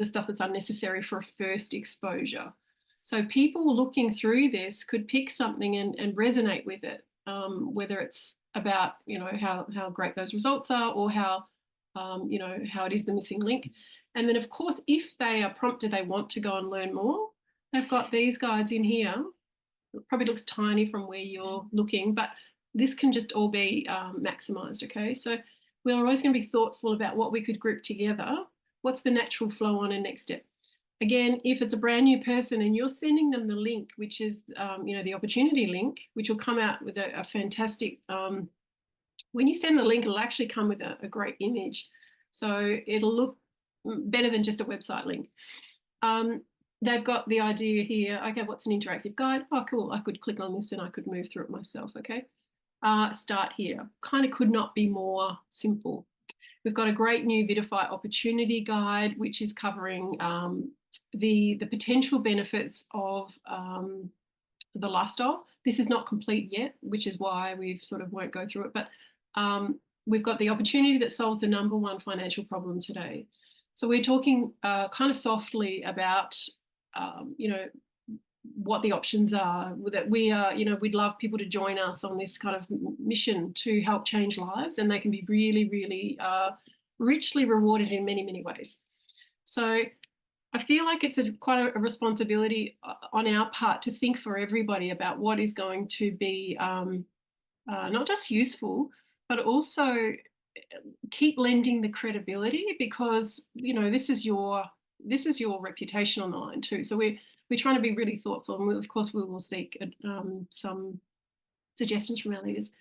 stuff that's unnecessary for a first exposure. So people looking through this could pick something and resonate with it, whether it's about, you know, how great those results are, or how, you know, how it is the missing link. And then, of course, if they are prompted, they want to go and learn more, they've got these guides in here. It probably looks tiny from where you're looking, but this can just all be maximized, okay? So we're always going to be thoughtful about what we could group together. What's the natural flow on and next step? Again, if it's a brand new person and you're sending them the link, which is, you know, the opportunity link, which will come out with a fantastic, when you send the link, it'll actually come with a great image. So it'll look better than just a website link. They've got the idea here, okay, what's an interactive guide? Oh, cool, I could click on this and I could move through it myself, okay? Start here. Kind of could not be more simple. We've got a great new Vidify opportunity guide, which is covering the potential benefits of the lifestyle. This is not complete yet, which is why we've sort of won't go through it, but we've got the opportunity that solves the #1 financial problem today. So we're talking kind of softly about, you know, what the options are, that we are, you know, we'd love people to join us on this kind of mission to help change lives, and they can be really, really richly rewarded in many, many ways. So I feel like it's quite a responsibility on our part to think for everybody about what is going to be not just useful, but also keep lending the credibility, because, you know, this is your reputation on the line too. So we're trying to be really thoughtful, and of course we will seek some suggestions from our leaders.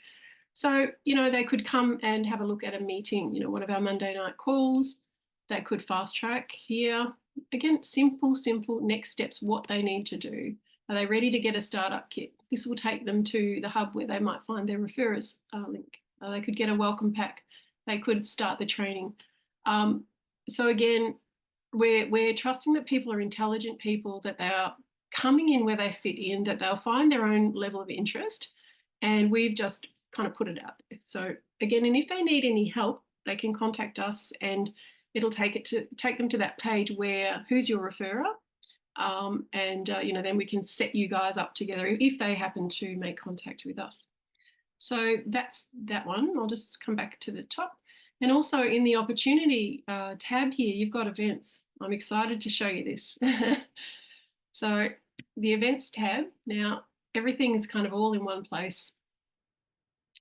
So, you know, they could come and have a look at a meeting, you know, one of our Monday night calls. They could fast track here. Again, simple next steps, what they need to do. Are they ready to get a startup kit? This will take them to the hub where they might find their referrers link. They could get a welcome pack. They could start the training. So again, we're trusting that people are intelligent people, that they are coming in where they fit in, that they'll find their own level of interest, and we've just kind of put it out there. So again, and if they need any help, they can contact us, and it'll take them to that page where who's your referrer, and you know, then we can set you guys up together if they happen to make contact with us. So that's that one. I'll just come back to the top. And also in the opportunity tab here, you've got events. I'm excited to show you this. So the events tab, now everything is kind of all in one place.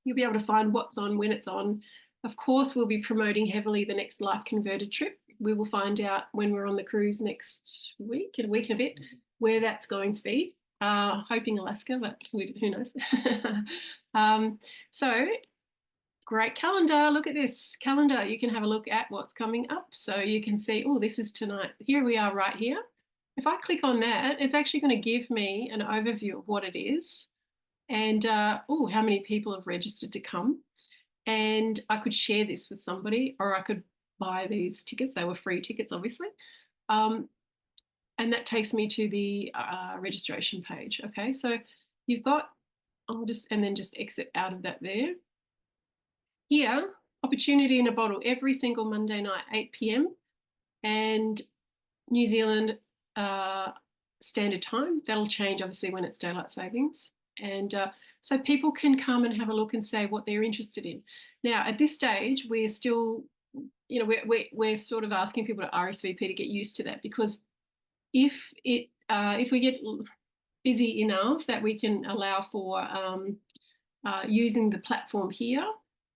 You'll be able to find what's on, when it's on. Of course, we'll be promoting heavily the next Life Converted trip. We will find out when we're on the cruise next week, in a week and a bit, where that's going to be. Hoping Alaska, but who knows. So great calendar. Look at this calendar. You can have a look at what's coming up. So you can see, oh, this is tonight. Here we are right here. If I click on that, it's actually going to give me an overview of what it is. And, oh, how many people have registered to come. And I could share this with somebody, or I could buy these tickets. They were free tickets, obviously. And that takes me to the registration page. Okay, so you've got, and then just exit out of that there. Here, opportunity in a bottle, every single Monday night, 8 p.m. and New Zealand standard time. That'll change obviously when it's daylight savings. And so people can come and have a look and say what they're interested in. Now, at this stage, we're still, you know, we're sort of asking people to RSVP to get used to that, because if we get busy enough that we can allow for using the platform here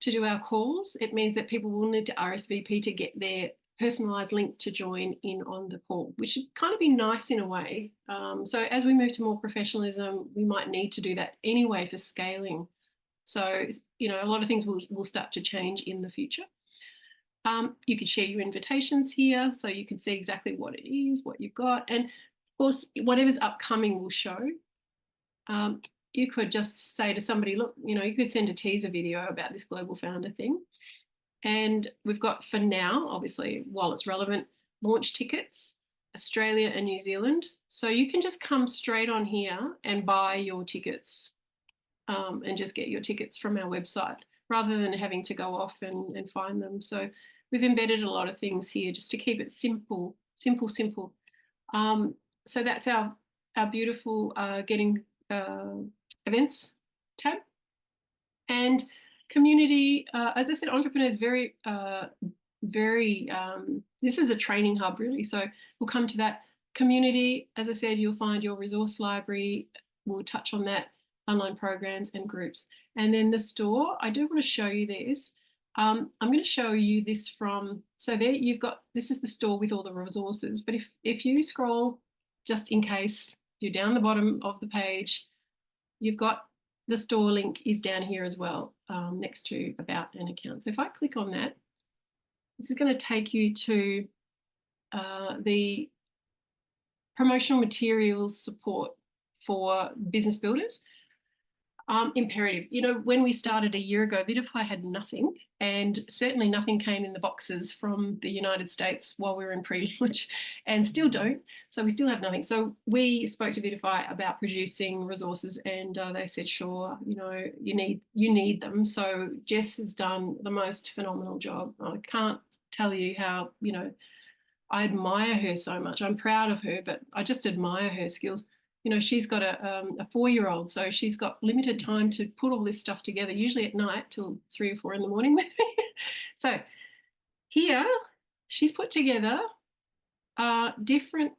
to do our calls, it means that people will need to RSVP to get their personalised link to join in on the call, which would kind of be nice in a way. So as we move to more professionalism, we might need to do that anyway for scaling. So, you know, a lot of things will start to change in the future. You could share your invitations here, so you can see exactly what it is, what you've got. And of course, whatever's upcoming will show. You could just say to somebody, look, you know, you could send a teaser video about this Global Founder thing. And we've got, for now, obviously, while it's relevant, launch tickets. Australia and New Zealand. So you can just come straight on here and buy your tickets and just get your tickets from our website rather than having to go off and find them. So we've embedded a lot of things here just to keep it simple, simple, simple. So that's our beautiful getting events tab. And community, as I said, entrepreneurs very, this is a training hub really. So we'll come to that. Community, as I said, you'll find your resource library. We'll touch on that, online programs and groups. And then the store, I do want to show you this. I'm going to show you this from, so there you've got, this is the store with all the resources. But if you scroll, just in case, you're down the bottom of the page, you've got the store link is down here as well, next to about an account. So if I click on that, this is going to take you to the promotional materials support for business builders. Imperative. You know, when we started a year ago, Vidify had nothing, and certainly nothing came in the boxes from the United States while we were in pre-launch, and still don't. So we still have nothing. So we spoke to Vidify about producing resources, and they said, sure, you know, you need them. So Jess has done the most phenomenal job. I can't tell you how, you know, I admire her so much. I'm proud of her, but I just admire her skills. You know, she's got a 4-year-old, so she's got limited time to put all this stuff together, usually at night till 3 or 4 in the morning with me. So here, she's put together different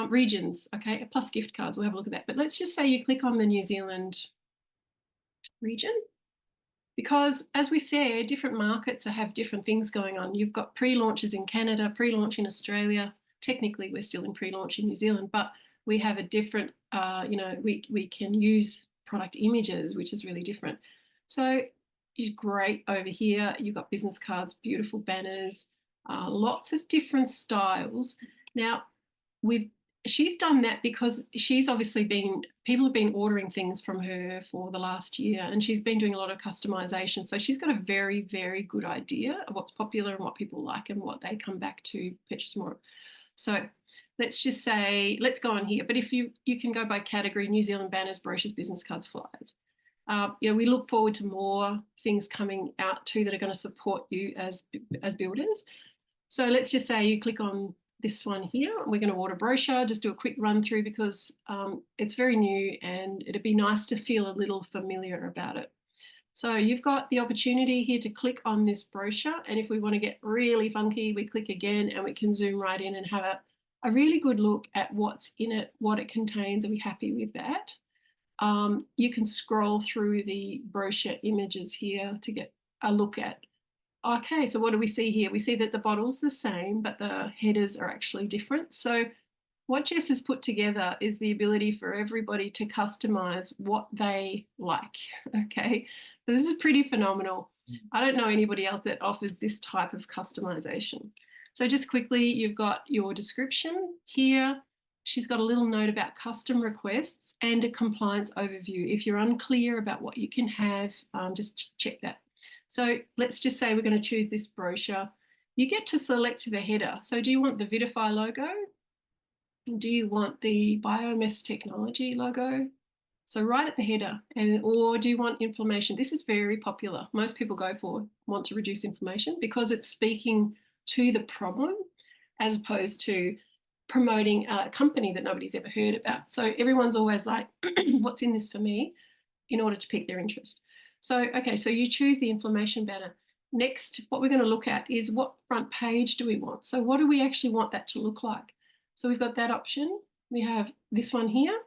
regions, okay, plus gift cards. We'll have a look at that. But let's just say you click on the New Zealand region, because as we said, different markets have different things going on. You've got pre-launches in Canada, pre-launch in Australia. Technically, we're still in pre-launch in New Zealand, but we have a different, you know, we can use product images, which is really different. So it's great over here. You've got business cards, beautiful banners, lots of different styles. Now, she's done that because she's obviously people have been ordering things from her for the last year, and she's been doing a lot of customization. So she's got a very, very good idea of what's popular and what people like and what they come back to purchase more. So let's just say, let's go on here. But if you can go by category: New Zealand banners, brochures, business cards, flyers. You know, we look forward to more things coming out too that are going to support you as builders. So let's just say you click on this one here. We're going to order brochure. Just do a quick run through because it's very new and it'd be nice to feel a little familiar about it. So you've got the opportunity here to click on this brochure, and if we want to get really funky, we click again and we can zoom right in and have a really good look at what's in it, what it contains. Are we happy with that? You can scroll through the brochure images here to get a look at, okay, so what do we see here? We see that the bottle's the same, but the headers are actually different. So what Jess has put together is the ability for everybody to customize what they like, okay? So this is pretty phenomenal. I don't know anybody else that offers this type of customization. So just quickly, you've got your description here. She's got a little note about custom requests and a compliance overview. If you're unclear about what you can have, just check that. So let's just say we're going to choose this brochure. You get to select the header. So do you want the Vidify logo? Do you want the Biomes Technology logo? So right at the header, or do you want inflammation? This is very popular. Most people want to reduce inflammation because it's speaking to the problem as opposed to promoting a company that nobody's ever heard about. So everyone's always like, what's in this for me, in order to pique their interest. So, okay, so you choose the inflammation banner. Next, what we're going to look at is what front page do we want? So what do we actually want that to look like? So we've got that option. We have this one here.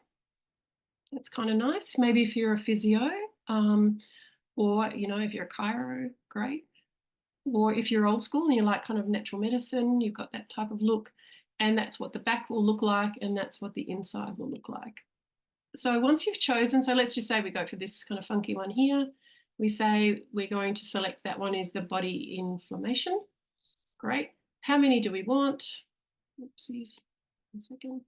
That's kind of nice. Maybe if you're a physio, or, you know, if you're a chiro, great. Or if you're old school and you like kind of natural medicine, you've got that type of look. And that's what the back will look like, and that's what the inside will look like. So once you've chosen, so let's just say we go for this kind of funky one here. We say we're going to select that one is the body inflammation. Great. How many do we want? Oopsies. 1 second.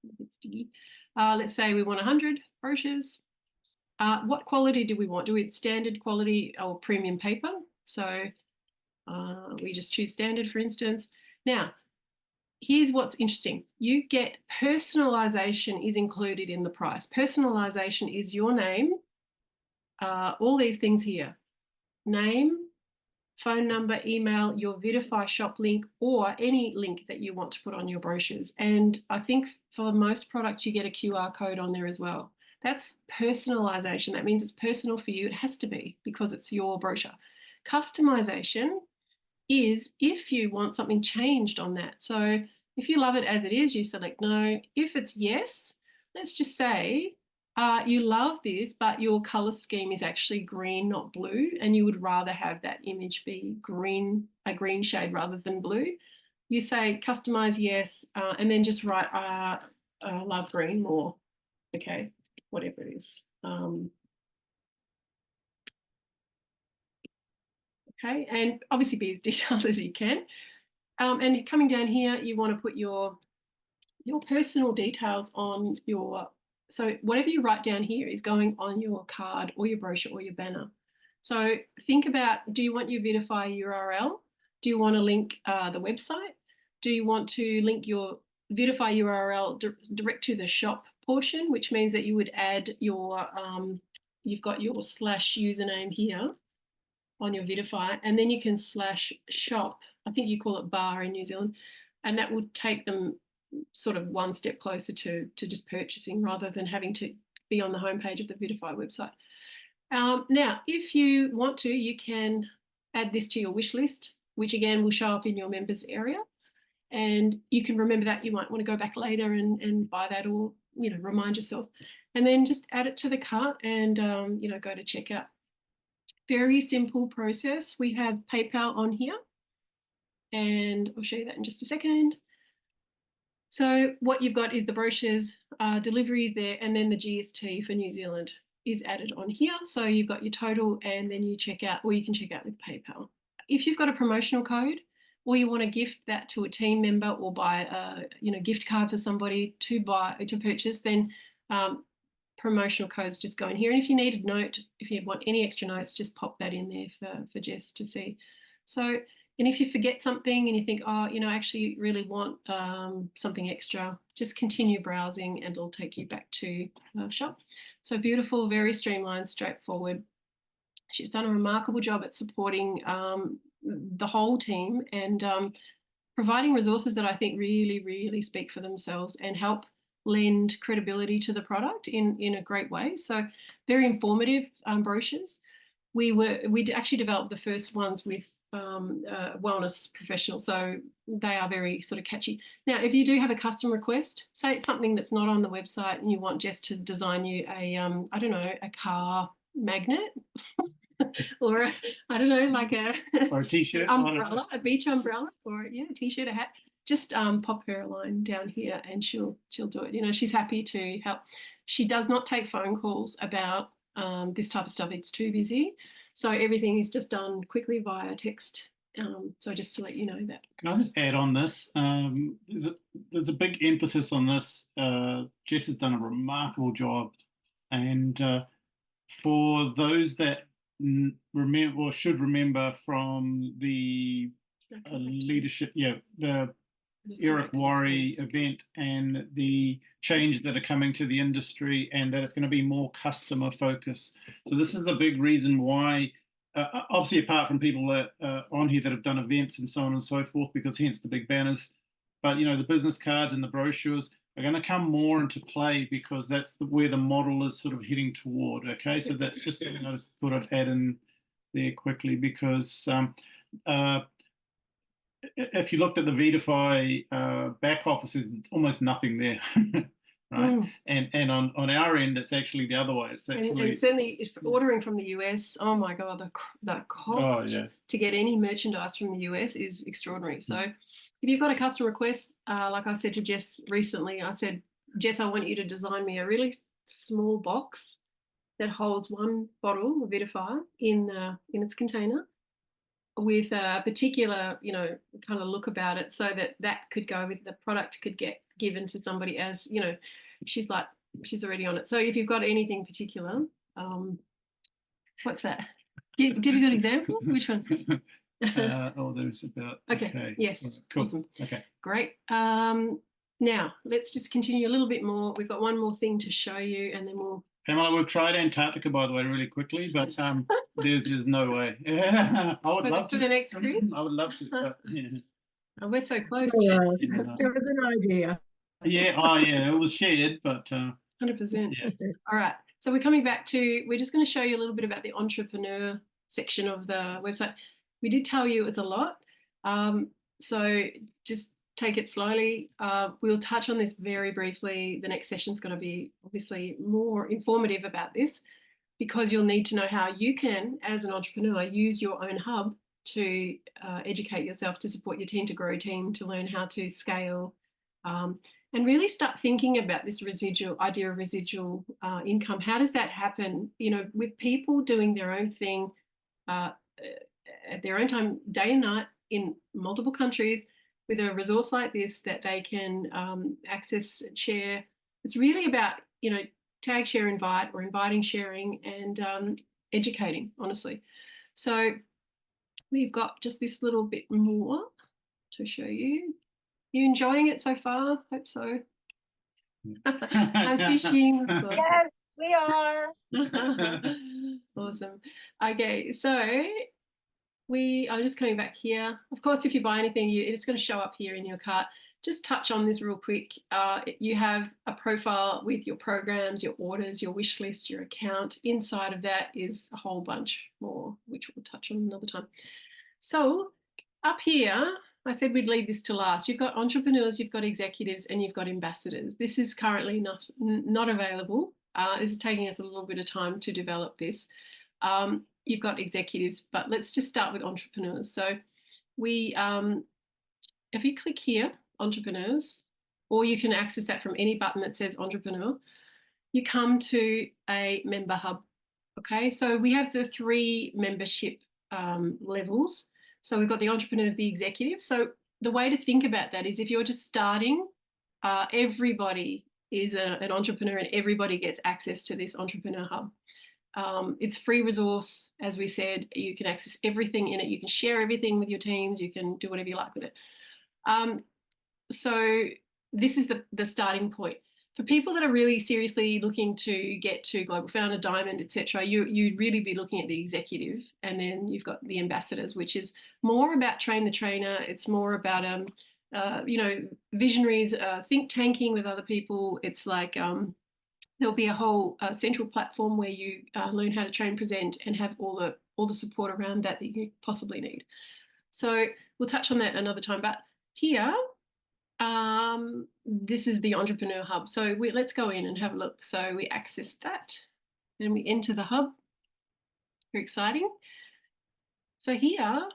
A bit sticky. Let's say we want 100 brochures. What quality do we want? Do we want standard quality or premium paper? So we just choose standard, for instance. Now, here's what's interesting. You get personalization is included in the price. Personalization is your name, all these things here, name, phone number, email, your Vidify shop link, or any link that you want to put on your brochures. And I think for most products, you get a QR code on there as well. That's personalization. That means it's personal for you. It has to be because it's your brochure. Customization is if you want something changed on that. So if you love it as it is, you select no. If it's yes, let's just say you love this, but your color scheme is actually green, not blue, and you would rather have that image be green, a green shade rather than blue. You say customize yes, and then just write love green more. Okay, whatever it is. Okay, and obviously be as detailed as you can. And coming down here, you want to put your personal details on your, so whatever you write down here is going on your card or your brochure or your banner. So think about, do you want your Vidify URL? Do you want to link the website? Do you want to link your Vidify URL direct to the shop portion, which means that you would add your, you've got your / username here on your Vidify, and then you can /shop. I think you call it bar in New Zealand, and that would take them sort of one step closer to just purchasing rather than having to be on the homepage of the Vidify website. Now, if you want to, you can add this to your wish list, which again will show up in your members area. And you can remember that. You might want to go back later and buy that, or, you know, remind yourself. And then just add it to the cart and, you know, go to checkout. Very simple process. We have PayPal on here, and I'll show you that in just a second. So what you've got is the brochures, deliveries there, and then the GST for New Zealand is added on here. So you've got your total, and then you check out, or you can check out with PayPal. If you've got a promotional code, or you want to gift that to a team member, or buy a, you know, gift card for somebody to purchase, then promotional codes just go in here. And if you need a note, if you want any extra notes, just pop that in there for Jess to see. So, and if you forget something and you think, oh, you know, actually you really want something extra, just continue browsing and it'll take you back to shop. So beautiful, very streamlined, straightforward. She's done a remarkable job at supporting the whole team and providing resources that I think really, really speak for themselves and help lend credibility to the product in a great way. So very informative brochures. We actually developed the first ones with wellness professionals, so they are very sort of catchy. Now, if you do have a custom request, say it's something that's not on the website and you want Jess to design you a I don't know, a car magnet or I don't know, like or a t-shirt, umbrella, a beach umbrella, or yeah, a t-shirt, a hat. Just pop her a line down here and she'll do it. You know, she's happy to help. She does not take phone calls about this type of stuff. It's too busy. So everything is just done quickly via text. So just to let you know that. Can I just add on this? There's a big emphasis on this. Jess has done a remarkable job. And for those that remember or should remember from the leadership, the Eric Worre event and the change that are coming to the industry, and that it's going to be more customer focused. So this is a big reason why, obviously apart from people that are on here that have done events and so on and so forth, because hence the big banners, but you know, the business cards and the brochures are going to come more into play because that's where the model is sort of heading toward. Okay, so that's just something I just thought I'd add in there quickly, because if you looked at the Vidify back office, there's almost nothing there, right? And on our end, it's actually the other way. It's actually and certainly if ordering from the US, oh my God, the cost to get any merchandise from the US is extraordinary. So if you've got a customer request, like I said to Jess recently, I said, Jess, I want you to design me a really small box that holds one bottle of Vidify in its container, with a particular, you know, kind of look about it, so that could go with the product, could get given to somebody as, you know, she's already on it. So if you've got anything particular, what's that? Give a good example. Which one? Oh, there's about. Okay, yes, all right, cool. awesome. Okay. Great. Now let's just continue a little bit more. We've got one more thing to show you, and then we'll. Pamela, we've tried Antarctica, by the way, really quickly, but there's just no way. I would love For to. the next cruise? I would love to. But, yeah. Oh, we're so close. Yeah. It was an idea. Yeah. Oh, yeah. It was shared, but 100%. yeah. All right. So we're coming back to, we're just going to show you a little bit about the entrepreneur section of the website. We did tell you it's a lot. So just take it slowly. We'll touch on this very briefly. The next session is going to be obviously more informative about this, because you'll need to know how you can, as an entrepreneur, use your own hub to educate yourself, to support your team, to grow a team, to learn how to scale, and really start thinking about this idea of residual income. How does that happen? You know, with people doing their own thing at their own time, day and night, in multiple countries, with a resource like this that they can access, share. It's really about, you know, tag, share, invite, or inviting, sharing, and educating, honestly. So we've got just this little bit more to show you. You enjoying it so far? Hope so. I'm fishing. Yes, we are. Awesome. Okay, so I'm just coming back here. Of course, if you buy anything, it's going to show up here in your cart. Just touch on this real quick. You have a profile with your programs, your orders, your wish list, your account. Inside of that is a whole bunch more, which we'll touch on another time. So up here, I said we'd leave this to last. You've got entrepreneurs, you've got executives, and you've got ambassadors. This is currently not available. This is taking us a little bit of time to develop this. You've got executives, but let's just start with entrepreneurs. So if you click here, entrepreneurs, or you can access that from any button that says entrepreneur, you come to a member hub. Okay, so we have the 3 membership levels. So we've got the entrepreneurs, the executives. So the way to think about that is, if you're just starting, everybody is an entrepreneur, and everybody gets access to this entrepreneur hub. It's free resource, as we said. You can access everything in it. You can share everything with your teams. You can do whatever you like with it. So this is the starting point. For people that are really seriously looking to get to Global Founder, Diamond, etc., you'd really be looking at the executive, and then you've got the ambassadors, which is more about train the trainer. It's more about visionaries, think tanking with other people. It's like there'll be a whole central platform where you learn how to train, present, and have all the support around that you possibly need. So we'll touch on that another time. But here, this is the Entrepreneur Hub. So let's go in and have a look. So we access that and we enter the hub. Very exciting. So here,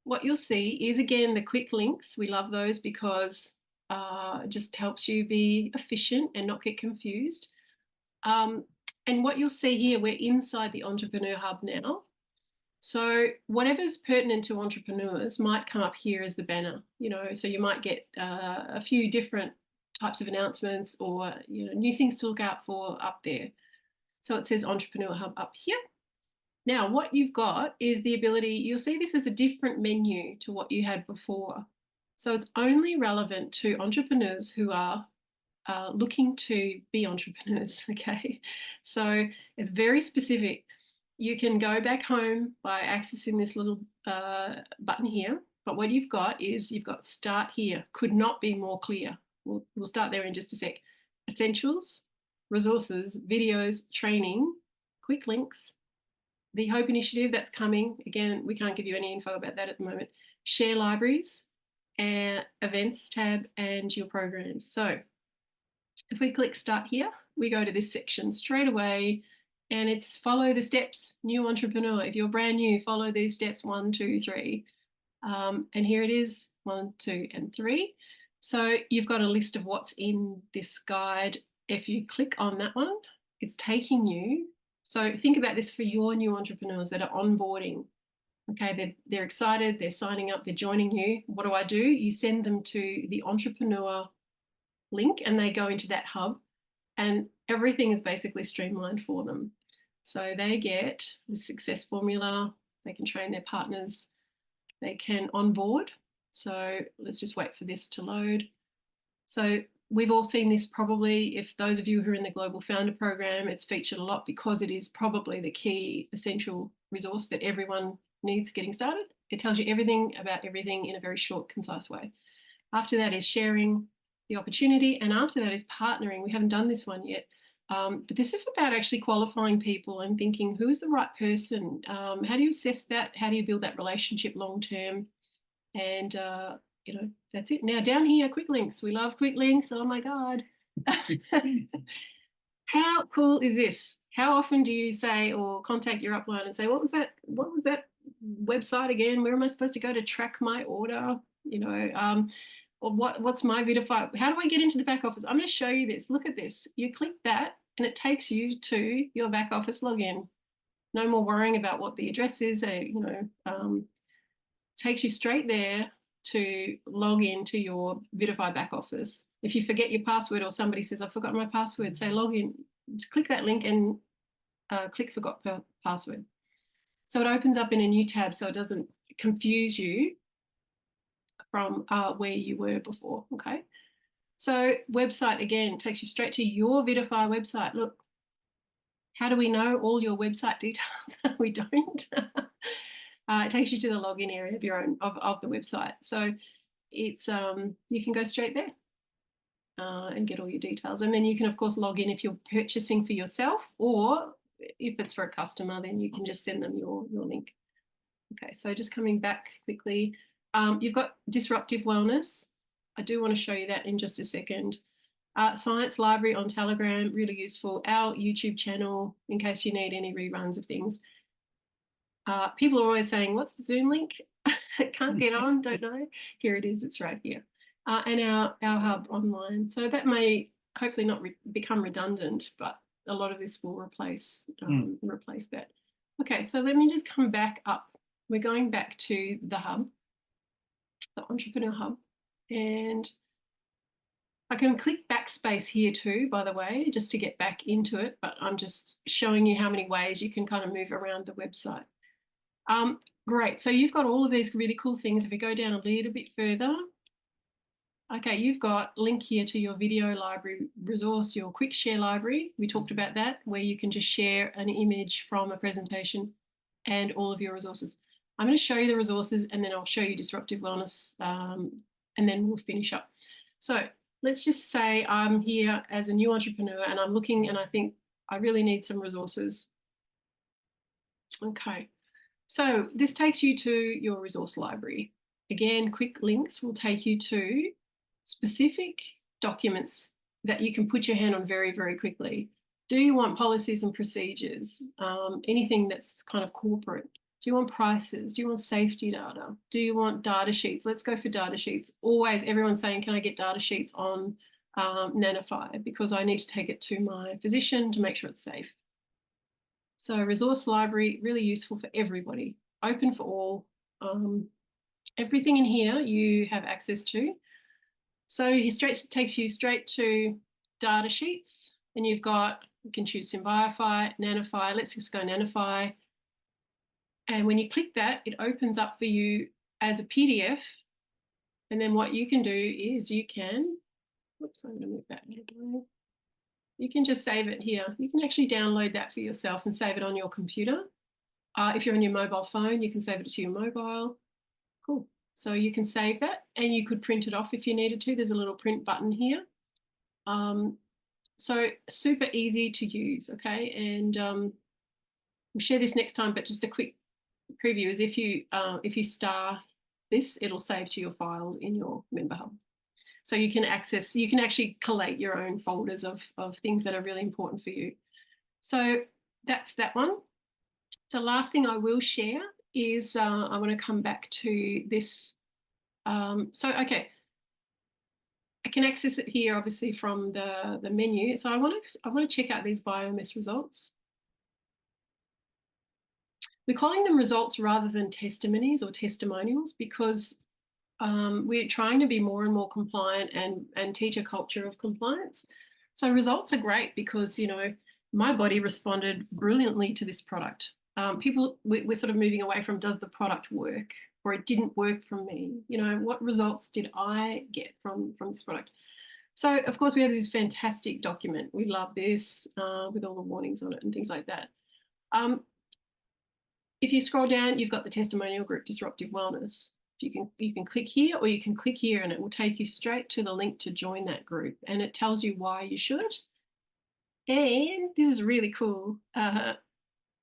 what you'll see is, again, the quick links. We love those because it just helps you be efficient and not get confused. And what you'll see here, we're inside the Entrepreneur Hub now. So whatever's pertinent to entrepreneurs might come up here as the banner, so you might get a few different types of announcements, or new things to look out for up there. So it says Entrepreneur Hub up here. Now what you've got is the ability, you'll see this is a different menu to what you had before. So it's only relevant to entrepreneurs who are looking to be entrepreneurs, okay? So it's very specific. You can go back home by accessing this little button here, but what you've got is you've got start here. Could not be more clear. We'll start there in just a sec. Essentials, resources, videos, training, quick links, the Hope Initiative that's coming. Again, we can't give you any info about that at the moment. Share libraries, events tab, and your programs. So if we click start here, we go to this section straight away. And it's follow the steps, new entrepreneur. If you're brand new, follow these steps 1, 2, 3. And here it is, 1, 2, and 3. So you've got a list of what's in this guide. If you click on that one, it's taking you. So think about this for your new entrepreneurs that are onboarding. Okay, they're excited, they're signing up, they're joining you. What do? You send them to the entrepreneur link and they go into that hub, and everything is basically streamlined for them. So they get the success formula, they can train their partners, they can onboard. So let's just wait for this to load. So we've all seen this probably. If those of you who are in the Global Founder Program, it's featured a lot because it is probably the key essential resource that everyone needs getting started. It tells you everything about everything in a very short, concise way. After that is sharing the opportunity, and after that is partnering. We haven't done this one yet, but this is about actually qualifying people and thinking, who is the right person? How do you assess that? How do you build that relationship long term? And you know, that's it. Now down here, quick links. We love quick links. Oh my God. How cool is this? How often do you say or contact your upline and say, what was that website again? Where am I supposed to go to track my order? You know, or what's my Vidify? How do I get into the back office? I'm going to show you this. Look at this. You click that and it takes you to your back office login. No more worrying about what the address is. You know, takes you straight there to log into your Vidify back office. If you forget your password or somebody says, I've forgotten my password, say log in. Just click that link and click forgot password. So it opens up in a new tab so it doesn't confuse you from where you were before, okay? So website, again, takes you straight to your Vidify website. Look, how do we know all your website details? We don't. It takes you to the login area of your own of the website. So it's you can go straight there and get all your details. And then you can, of course, log in if you're purchasing for yourself, or if it's for a customer, then you can just send them your link. Okay, so just coming back quickly. You've got Disruptive Wellness. I do want to show you that in just a second. Science Library on Telegram, really useful. Our YouTube channel, in case you need any reruns of things. People are always saying, what's the Zoom link? Can't get on, don't know. Here it is, it's right here. And our hub online. So that may hopefully not become redundant, but a lot of this will replace that. Okay, so let me just come back up. We're going back to the hub, the Entrepreneur Hub, and I can click backspace here too, by the way, just to get back into it, but I'm just showing you how many ways you can kind of move around the website. Great, so you've got all of these really cool things. If we go down a little bit further, okay, you've got link here to your video library resource, your quick share library. We talked about that, where you can just share an image from a presentation and all of your resources. I'm going to show you the resources and then I'll show you Disruptive Wellness and then we'll finish up. So let's just say I'm here as a new entrepreneur and I'm looking and I think I really need some resources. Okay, so this takes you to your resource library. Again, quick links will take you to specific documents that you can put your hand on very, very quickly. Do you want policies and procedures? Anything that's kind of corporate? Do you want prices? Do you want safety data? Do you want data sheets? Let's go for data sheets. Always everyone's saying, can I get data sheets on Nanify? Because I need to take it to my physician to make sure it's safe. So resource library, really useful for everybody, open for all. Everything in here you have access to. So it takes you straight to data sheets, and you've got, you can choose Symbiofy, Nanify. Let's just go Nanify. And when you click that, it opens up for you as a PDF. And then what you can do is you can, whoops, I'm going to move that a little bit. You can just save it here. You can actually download that for yourself and save it on your computer. If you're on your mobile phone, you can save it to your mobile. Cool. So you can save that and you could print it off if you needed to. There's a little print button here. So super easy to use, okay? And we'll share this next time, but just a quick preview is if you star this, it'll save to your files in your member hub. So you can access, you can actually collate your own folders of things that are really important for you. So that's that one. The last thing I will share is I want to come back to this. Okay, I can access it here obviously from the menu. So I want to check out these biomass results. We're calling them results rather than testimonies or testimonials because we're trying to be more and more compliant and teach a culture of compliance. So results are great because, you know, my body responded brilliantly to this product. We're sort of moving away from does the product work? or it didn't work for me. You know, what results did I get from this product? So, of course, we have this fantastic document. We love this with all the warnings on it and things like that. If you scroll down, you've got the testimonial group, Disruptive Wellness. You can click here, or you can click here, and it will take you straight to the link to join that group. And it tells you why you should. And this is really cool.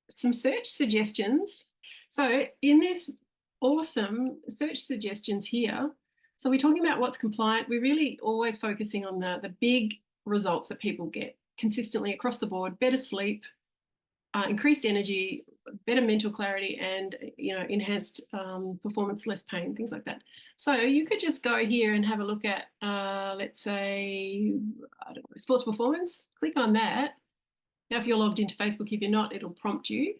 Some search suggestions. So in this awesome search suggestions here, so we're talking about what's compliant. We're really always focusing on the big results that people get consistently across the board: better sleep, increased energy, better mental clarity, and enhanced performance, less pain, things like that. So you could just go here and have a look at, let's say, I don't know, sports performance. Click on that. Now, if you're logged into Facebook, if you're not, it'll prompt you,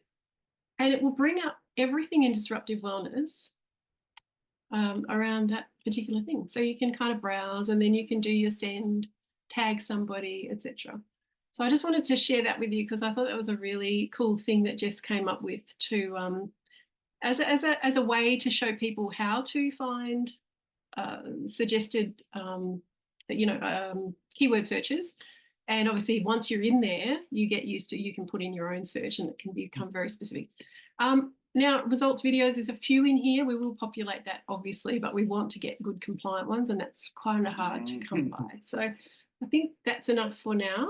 and it will bring up everything in disruptive wellness around that particular thing. So you can kind of browse, and then you can do your send, tag somebody, etc. So I just wanted to share that with you because I thought that was a really cool thing that Jess came up with to as a way to show people how to find suggested keyword searches. And obviously, once you're in there, you get used to, you can put in your own search and it can become very specific. Now, results videos, there's a few in here. We will populate that, obviously, but we want to get good compliant ones, and that's kind of hard to come by. So I think that's enough for now.